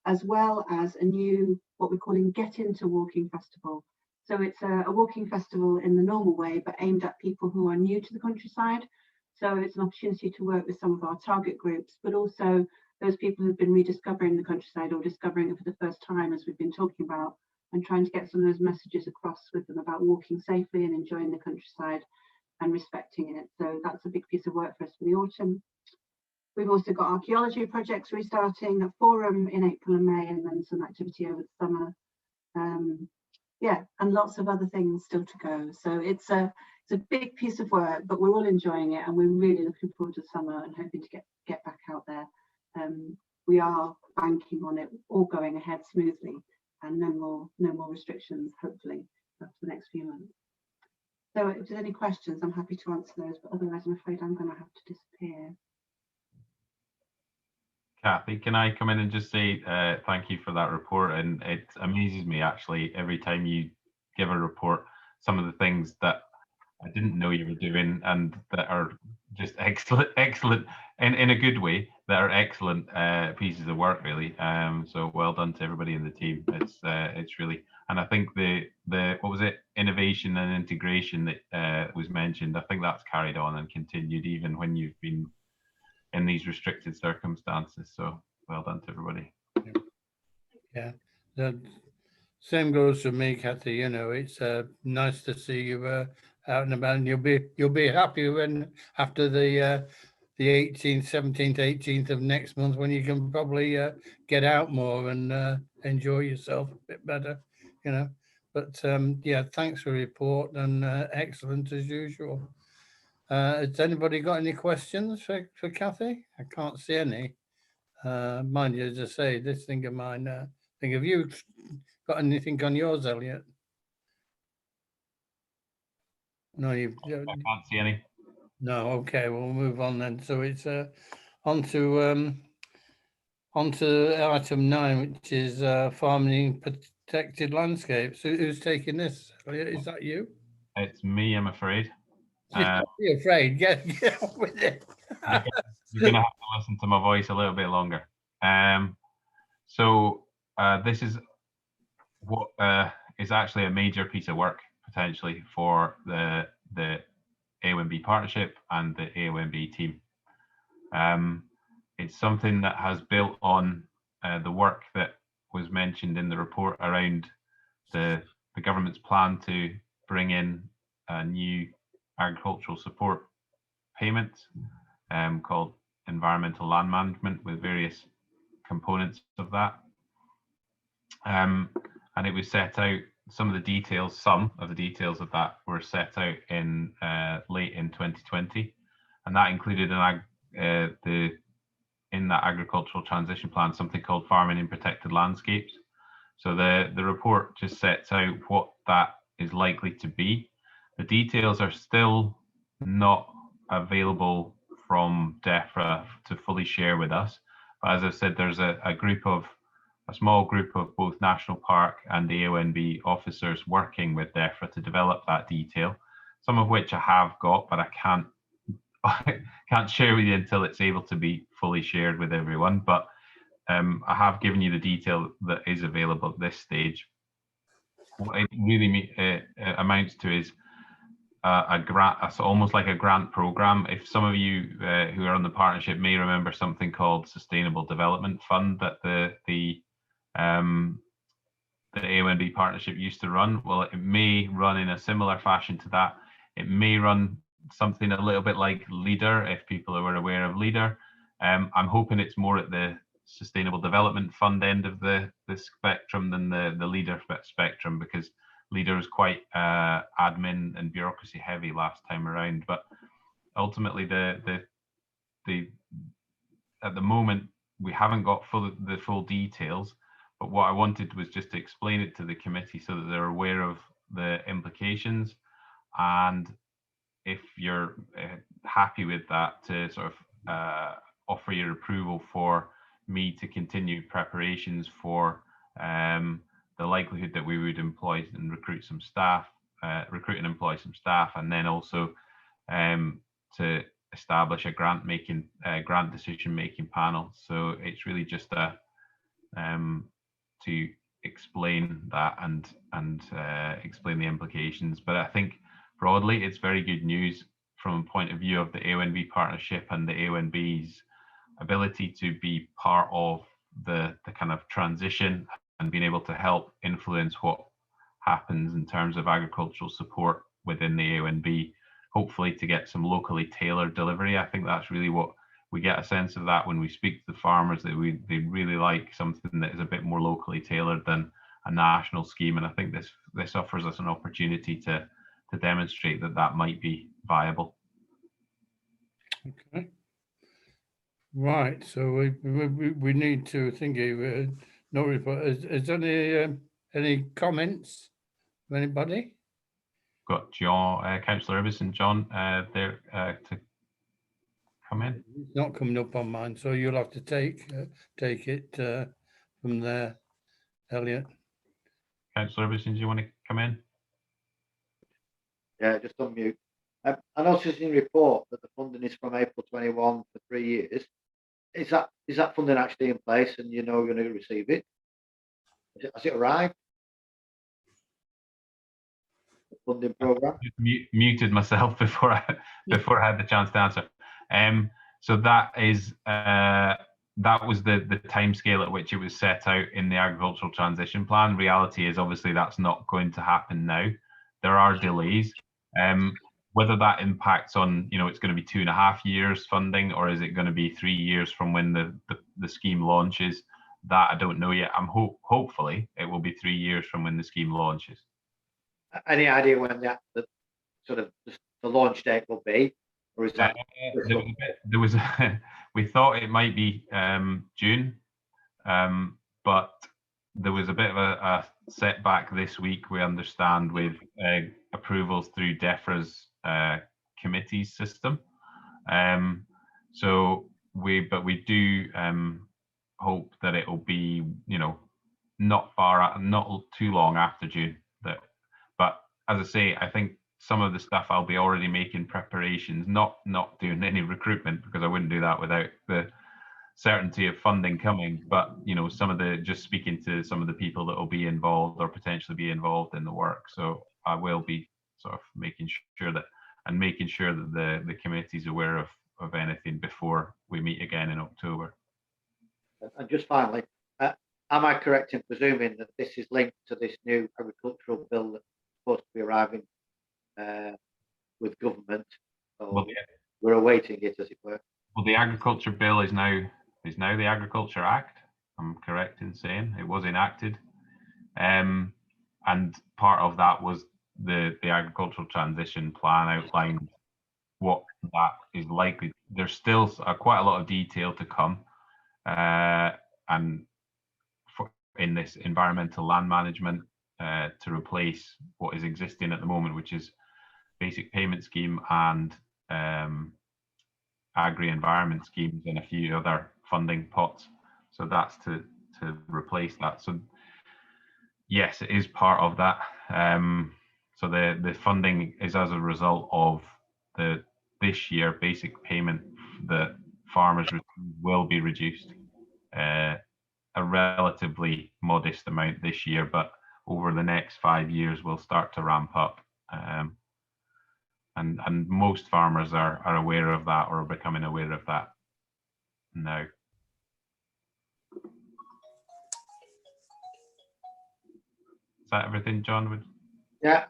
as well as a new, what we're calling Get Into Walking Festival. So it's a walking festival in the normal way, but aimed at people who are new to the countryside. So it's an opportunity to work with some of our target groups, but also those people who've been rediscovering the countryside or discovering it for the first time, as we've been talking about, and trying to get some of those messages across with them about walking safely and enjoying the countryside and respecting it. So that's a big piece of work for us for the autumn. We've also got archaeology projects restarting, a forum in April and May, and then some activity over the summer. Yeah, and lots of other things still to go. So it's a big piece of work, but we're all enjoying it, and we're really looking forward to summer and hoping to get back out there. We are banking on it all going ahead smoothly, and no more restrictions, hopefully, after the next few months. So if there's any questions, I'm happy to answer those, but otherwise I'm afraid I'm going to have to disappear. Kathy, can I come in and just say thank you for that report? And it amazes me actually every time you give a report, some of the things that I didn't know you were doing and that are just excellent in a good way, that are excellent pieces of work really. So well done to everybody in the team. It's really, and I think the what was it, innovation and integration that was mentioned, I think that's carried on and continued even when you've been in these restricted circumstances. So well done to everybody. Yeah, the same goes for me, Kathy. You know, it's nice to see you out and about, and you'll be happy when after the 18th, 17th, 18th of next month, when you can probably get out more and enjoy yourself a bit better, you know. But yeah, thanks for the report, and excellent as usual. Has anybody got any questions for Kathy? I can't see any. Mind you, as I say, this thing of mine, have you got anything on yours, Elliot? No, I can't see any. No, okay, we'll move on then. So it's on to item 9, which is farming protected landscapes. Who's taking this? Is that you? It's me, I'm afraid. You're afraid? Get on with it. You're going to have to listen to my voice a little bit longer. So this is what is actually a major piece of work potentially for the AONB partnership and the AONB team. It's something that has built on the work that was mentioned in the report around the government's plan to bring in a new agricultural support payment called environmental land management, with various components of that. And it was set out, some of the details of that were set out in late in 2020, and that included in that agricultural transition plan something called farming in protected landscapes. So the report just sets out what that is likely to be. The details are still not available from DEFRA to fully share with us, but as I said, there's a small group of both National Park and the AONB officers working with DEFRA to develop that detail, some of which I have got, but I can't share with you until it's able to be fully shared with everyone. But I have given you the detail that is available at this stage. What it really amounts to is a grant, almost like a grant program. If some of you who are on the partnership may remember something called Sustainable Development Fund that the AONB partnership used to run, well, it may run in a similar fashion to that. It may run something a little bit like LEADER, if people are aware of LEADER. I'm hoping it's more at the Sustainable Development Fund end of the spectrum than the LEADER spectrum, because LEADER is quite admin and bureaucracy heavy last time around. But ultimately the at the moment we haven't got the full details, but what I wanted was just to explain it to the committee so that they're aware of the implications, and if you're happy with that, to sort of offer your approval for me to continue preparations for the likelihood that we would employ and recruit some staff, recruit and employ some staff, and then also to establish a grant decision making panel. So it's really just to explain that and explain the implications. But I think broadly it's very good news from a point of view of the AONB partnership and the AONB's ability to be part of the kind of transition and being able to help influence what happens in terms of agricultural support within the AONB, hopefully to get some locally tailored delivery. I think that's really what we get a sense of, that when we speak to the farmers, that they really like something that is a bit more locally tailored than a national scheme. And I think this offers us an opportunity to demonstrate that that might be viable. Okay. Right. So we need to think of no report. Is there any comments from anybody? Got John, Councillor Ibbis and John there to come in. It's not coming up on mine, so you'll have to take it from there, Elliot. Councillor Ibbis, do you want to come in? Yeah, just on mute. I noticed in your report that the funding is from April 21 for 3 years. Is that funding actually in place, and you know you're going to receive it? Has it arrived? The funding program. Muted myself before I had the chance to answer. So that is that was the timescale at which it was set out in the agricultural transition plan. Reality is obviously that's not going to happen now. There are delays. Whether that impacts on, it's going to be 2.5 years funding, or is it going to be 3 years from when the scheme launches, that I don't know yet. Hopefully it will be 3 years from when the scheme launches. Any idea when the sort of the launch date will be, or is that? There was we thought it might be June, but there was a bit of a setback this week, we understand, with approvals through DEFRA's committees system. So we do hope that it will be, not too long after June. But as I say, I think some of the stuff I'll be already making preparations, not doing any recruitment, because I wouldn't do that without the certainty of funding coming, but just speaking to some of the people that will be involved or potentially be involved in the work. So I will be sort of making sure that the committee's aware of anything before we meet again in October. And just finally, am I correct in presuming that this is linked to this new agricultural bill that's supposed to be arriving with government? So we're awaiting it, as it were. Well, the agriculture bill is now the Agriculture Act. I'm correct in saying it was enacted, and part of that was the agricultural transition plan outlined what that is likely. There's still quite a lot of detail to come, and in this environmental land management to replace what is existing at the moment, which is basic payment scheme and agri-environment schemes and a few other funding pots. So that's to replace that. So yes, it is part of that. So the funding is as a result of this year basic payment that farmers will be reduced a relatively modest amount this year, but over the next 5 years will start to ramp up. And most farmers are aware of that, or are becoming aware of that now. Is that everything, John? Yeah.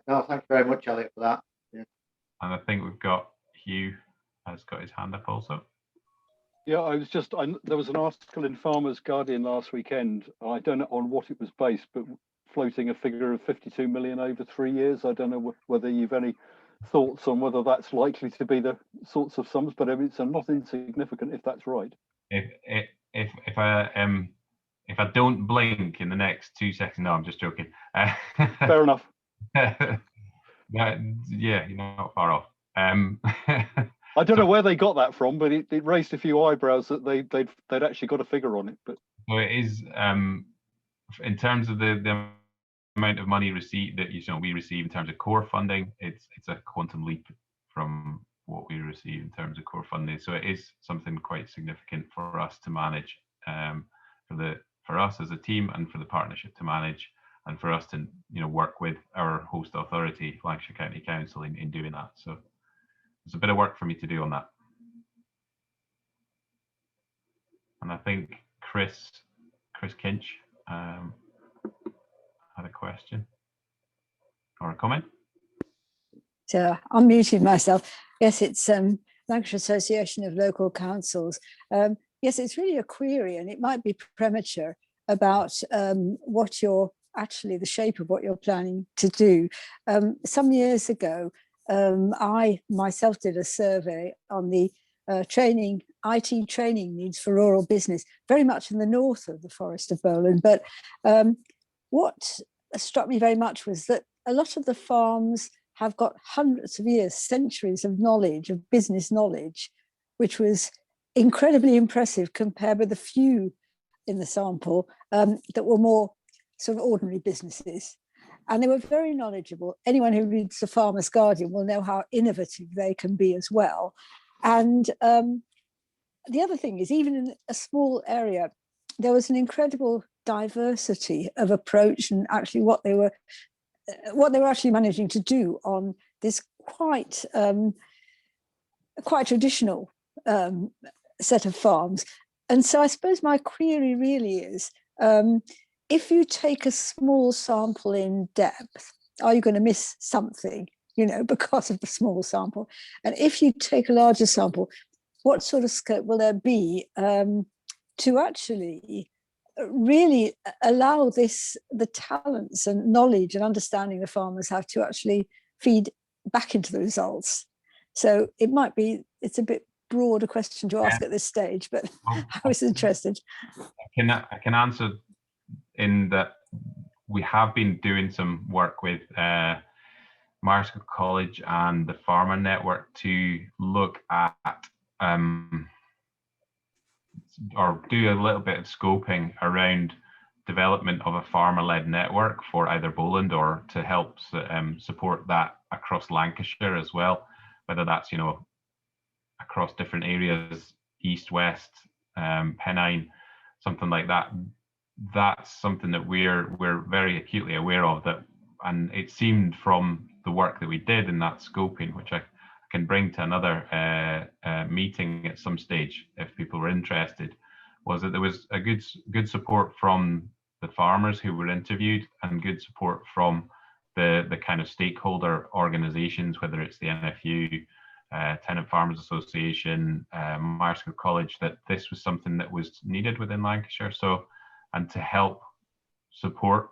No, thanks very much, Elliot, for that. Yeah. And I think we've got Hugh has got his hand up also. Yeah, there was an article in Farmers Guardian last weekend. I don't know on what it was based, but floating a figure of 52 million over 3 years. I don't know whether you've any thoughts on whether that's likely to be the sorts of sums, but it's not insignificant if that's right. If I don't blink in the next 2 seconds, no, I'm just joking. Fair enough. Yeah, you're not far off. I don't know where they got that from, but it raised a few eyebrows that they'd actually got a figure on it. But so it is in terms of the amount of money we receive in terms of core funding. It's a quantum leap from what we receive in terms of core funding. So it is something quite significant for us to manage, for us as a team, and for the partnership to manage, and for us to work with our host authority, Lancashire County Council, in doing that. So there's a bit of work for me to do on that. And I think Chris Kinch had a question or a comment. So I'm muting myself. Yes, it's Lancashire Association of Local Councils. Yes, it's really a query, and it might be premature about what you're actually, the shape of what you're planning to do. Some years ago, I myself did a survey on the IT training needs for rural business, very much in the north of the Forest of Bowland. But what struck me very much was that a lot of the farms have got hundreds of years, centuries of knowledge, of business knowledge, which was incredibly impressive compared with the few in the sample that were more sort of ordinary businesses. And they were very knowledgeable. Anyone who reads the Farmer's Guardian will know how innovative they can be as well. And the other thing is, even in a small area, there was an incredible diversity of approach and actually what they were actually managing to do on this quite traditional set of farms. And so I suppose my query really is, if you take a small sample in depth, are you going to miss something, because of the small sample? And if you take a larger sample, what sort of scope will there be to actually really allow the talents and knowledge and understanding the farmers have to actually feed back into the results? So it's a bit broad a question to ask at this stage, but I was interested. I can answer in that we have been doing some work with Marsco College and the Farmer Network to look at or do a little bit of scoping around development of a farmer-led network for either Bowland or to help support that across Lancashire as well, whether that's across different areas, east, west, Pennine, something like that. That's something that we're very acutely aware of, that, and it seemed from the work that we did in that scoping, which I can bring to another meeting at some stage if people were interested, was that there was a good support from the farmers who were interviewed, and good support from the kind of stakeholder organizations, whether it's the NFU, Tenant Farmers Association, Marsco College, that this was something that was needed within Lancashire. So, and to help support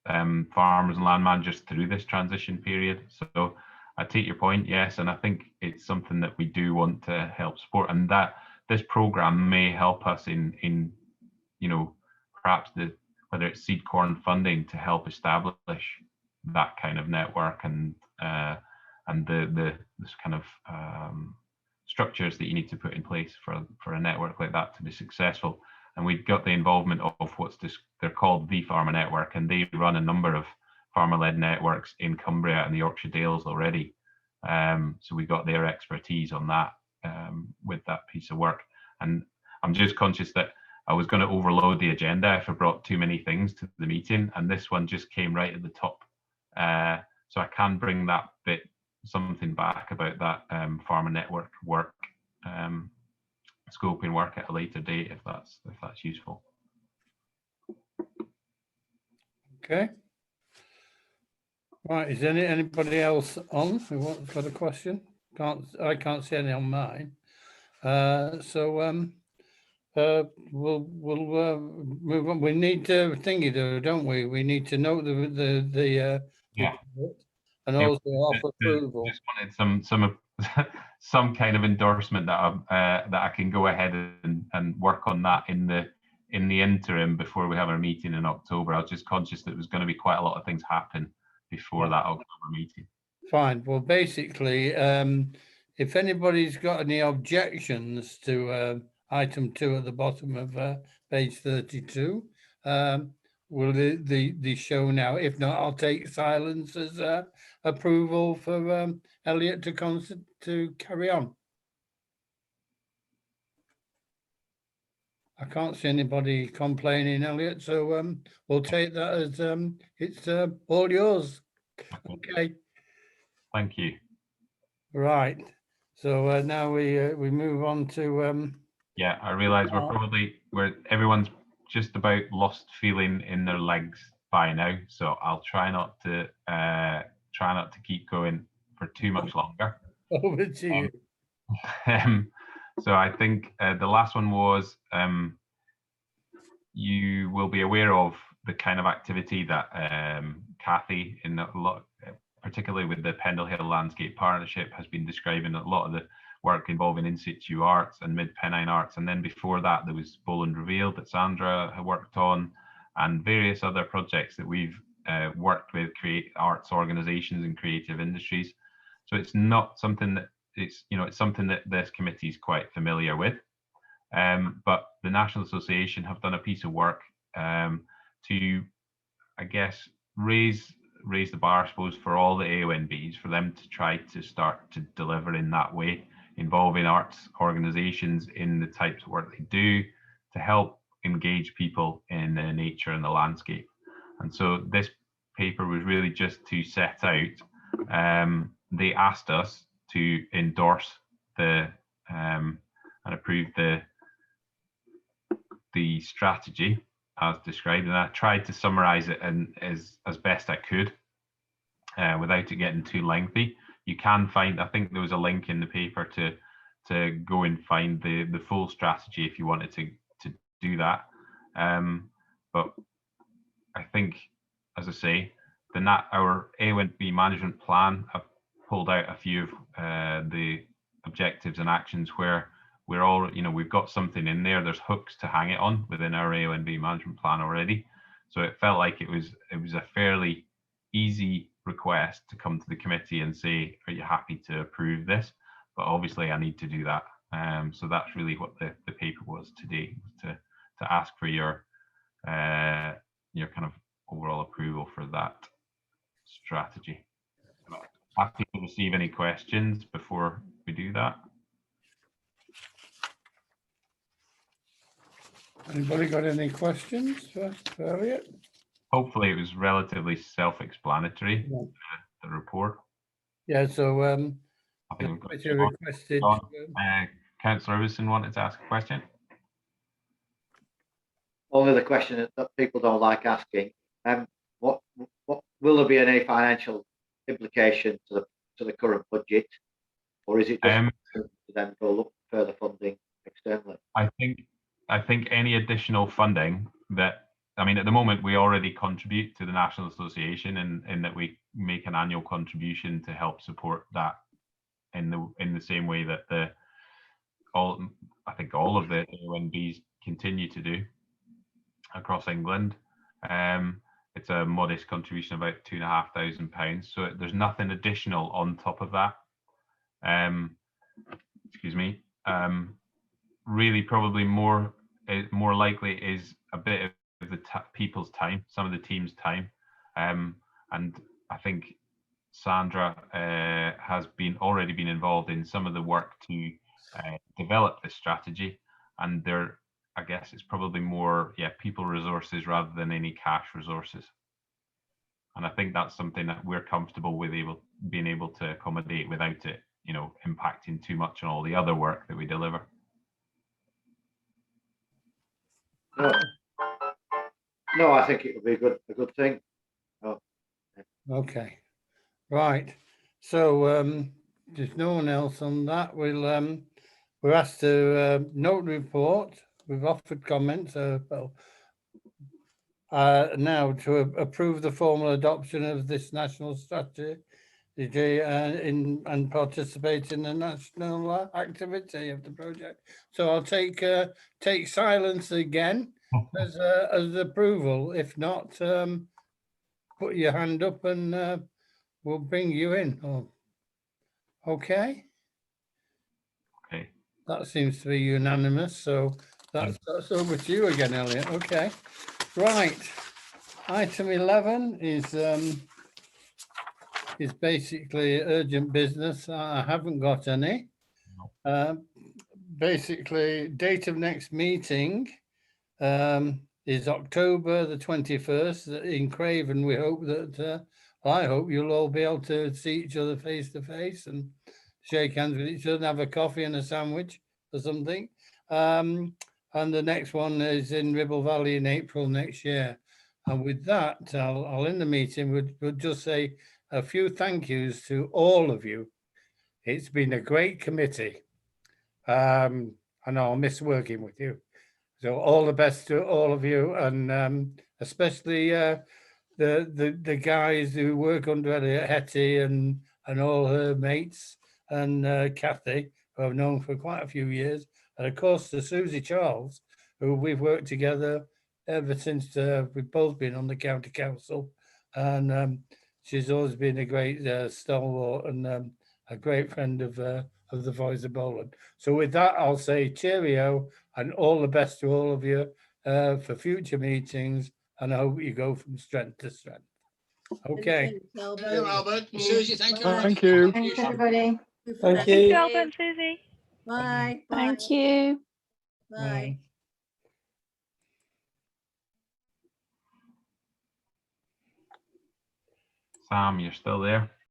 farmers and land managers through this transition period. So I take your point, yes, and I think it's something that we do want to help support, and that this program may help us in perhaps whether it's seed corn funding to help establish that kind of network and the kind of structures that you need to put in place for a network like that to be successful. And we've got the involvement of they're called the Farmer Network, and they run a number of farmer-led networks in Cumbria and the Yorkshire Dales already. So we got their expertise on that with that piece of work. And I'm just conscious that I was going to overload the agenda if I brought too many things to the meeting, and this one just came right at the top. So I can bring that something back about that farmer network work, scoping work at a later date, if that's useful. Okay. Right, is anybody else on who wants got a question? I can't see any on mine. We'll move on. We need to thingy though, don't we? We need to note the yeah. and Yeah, also off approval. Just wanted some kind of endorsement that I can go ahead and work on that in the interim before we have our meeting in October. I was just conscious that there was going to be quite a lot of things happen before that October meeting. Fine. Well, basically, if anybody's got any objections to item 2 at the bottom of page 32, will the show now? If not, I'll take silence as approval for Elliot to carry on. I can't see anybody complaining, Elliot, so we'll take that as it's all yours. Okay. Thank you. Right. So now we move on to yeah, I realise everyone's just about lost feeling in their legs by now, so I'll try not to keep going for too much longer. over to you. So I think the last one was you will be aware of the kind of activity that Kathy, in a lot, particularly with the Pendle Hill Landscape Partnership, has been describing a lot of the work involving in situ arts and mid-Pennine arts. And then before that, there was Bowland Revealed that Sandra had worked on, and various other projects that we've worked with arts organisations and creative industries. So it's not something that it's something that this committee is quite familiar with. But the National Association have done a piece of work to, I guess, raise the bar, I suppose, for all the AONBs, for them to try to start to deliver in that way, involving arts organisations in the types of work they do to help engage people in the nature and the landscape. And so this paper was really just to set out, they asked us to endorse and approve the strategy as described, and I tried to summarize it as best I could without it getting too lengthy. You can find, I think there was a link in the paper to go and find the full strategy if you wanted to do that. But I think, as I say, our AONB management plan, I've pulled out a few of the objectives and actions where we're all, we've got something in there. There's hooks to hang it on within our AONB management plan already. So it felt like it was a fairly easy request to come to the committee and say, are you happy to approve this? But obviously I need to do that. So that's really what the paper was today, to ask for your kind of overall approval for that strategy. Happy to receive any questions before we do that. Anybody got any questions for Elliot? Hopefully it was relatively self-explanatory, the report. Yeah, so I think we've got requested. Councillor Iverson wanted to ask a question. Only the question that people don't like asking. What will there be any financial implication to the current budget, or is it just to then go look further funding externally? I think any additional funding that, I mean, at the moment we already contribute to the National Association in that we make an annual contribution to help support that in the same way that I think all of the AONBs continue to do across England. It's a modest contribution, about £2,500. So there's nothing additional on top of that. Excuse me. Really, probably more likely is a bit of the people's time, some of the team's time, and I think Sandra has already been involved in some of the work to develop this strategy, and I guess it's probably more people resources rather than any cash resources, and I think that's something that we're comfortable with being able to accommodate without it impacting too much on all the other work that we deliver. No, I think it would be a good thing. Okay, right. So there's no one else on that. We're asked to note report. We've offered comments. Now to approve the formal adoption of this national strategy Did you and participate in the national activity of the project? So I'll take silence again as approval. If not, put your hand up and we'll bring you in. Oh, okay. Okay. That seems to be unanimous. So that's over to you again, Elliot. Okay. Right. Item 11 is basically urgent business. I haven't got any. Basically, date of next meeting is October the 21st in Craven. We hope that, I hope you'll all be able to see each other face to face and shake hands with each other and have a coffee and a sandwich or something. And the next one is in Ribble Valley in April next year. And with that, I'll end the meeting. We'll just say a few thank yous to all of you. It's been a great committee. And I'll miss working with you. So all the best to all of you, and especially the guys who work under Elliot Hetty and all her mates, and Kathy, who I've known for quite a few years, and of course to Susie Charles, who we've worked together ever since we've both been on the county council, and she's always been a great stalwart and a great friend of the Voice of Bowland. So with that, I'll say cheerio and all the best to all of you for future meetings, and I hope you go from strength to strength. Okay. Thanks, Albert. Thank you, Albert. Susie, thank you very much. Thank you. Thanks, everybody. Thank Thank you. you, Albert and Susie. Bye. Bye. Thank you. Bye. Sam, you're still there?